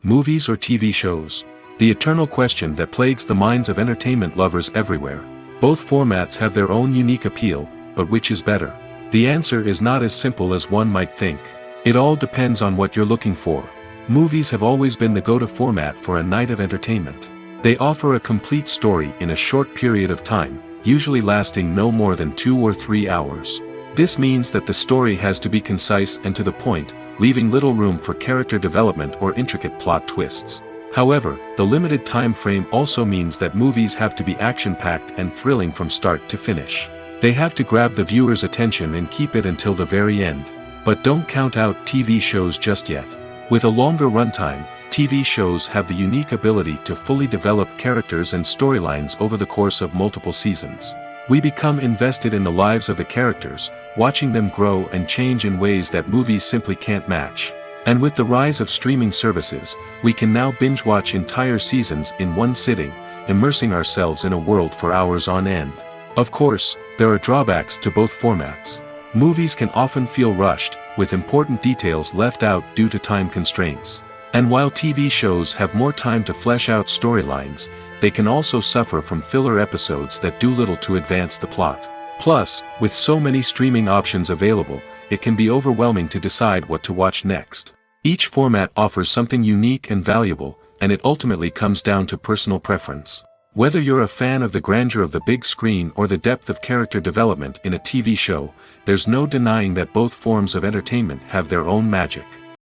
Movies or TV shows? The eternal question that plagues the minds of entertainment lovers everywhere. Both formats have their own unique appeal, but which is better? The answer is not as simple as one might think. It all depends on what you're looking for. Movies have always been the go-to format for a night of entertainment. They offer a complete story in a short period of time, usually lasting no more than 2 or 3 hours. This means that the story has to be concise and to the point, leaving little room for character development or intricate plot twists. However, the limited time frame also means that movies have to be action-packed and thrilling from start to finish. They have to grab the viewer's attention and keep it until the very end. But don't count out TV shows just yet. With a longer runtime, TV shows have the unique ability to fully develop characters and storylines over the course of multiple seasons. We become invested in the lives of the characters, watching them grow and change in ways that movies simply can't match. And with the rise of streaming services, we can now binge-watch entire seasons in one sitting, immersing ourselves in a world for hours on end. Of course, there are drawbacks to both formats. Movies can often feel rushed, with important details left out due to time constraints. And while TV shows have more time to flesh out storylines, they can also suffer from filler episodes that do little to advance the plot. Plus, with so many streaming options available, it can be overwhelming to decide what to watch next. Each format offers something unique and valuable, and it ultimately comes down to personal preference. Whether you're a fan of the grandeur of the big screen or the depth of character development in a TV show, there's no denying that both forms of entertainment have their own magic.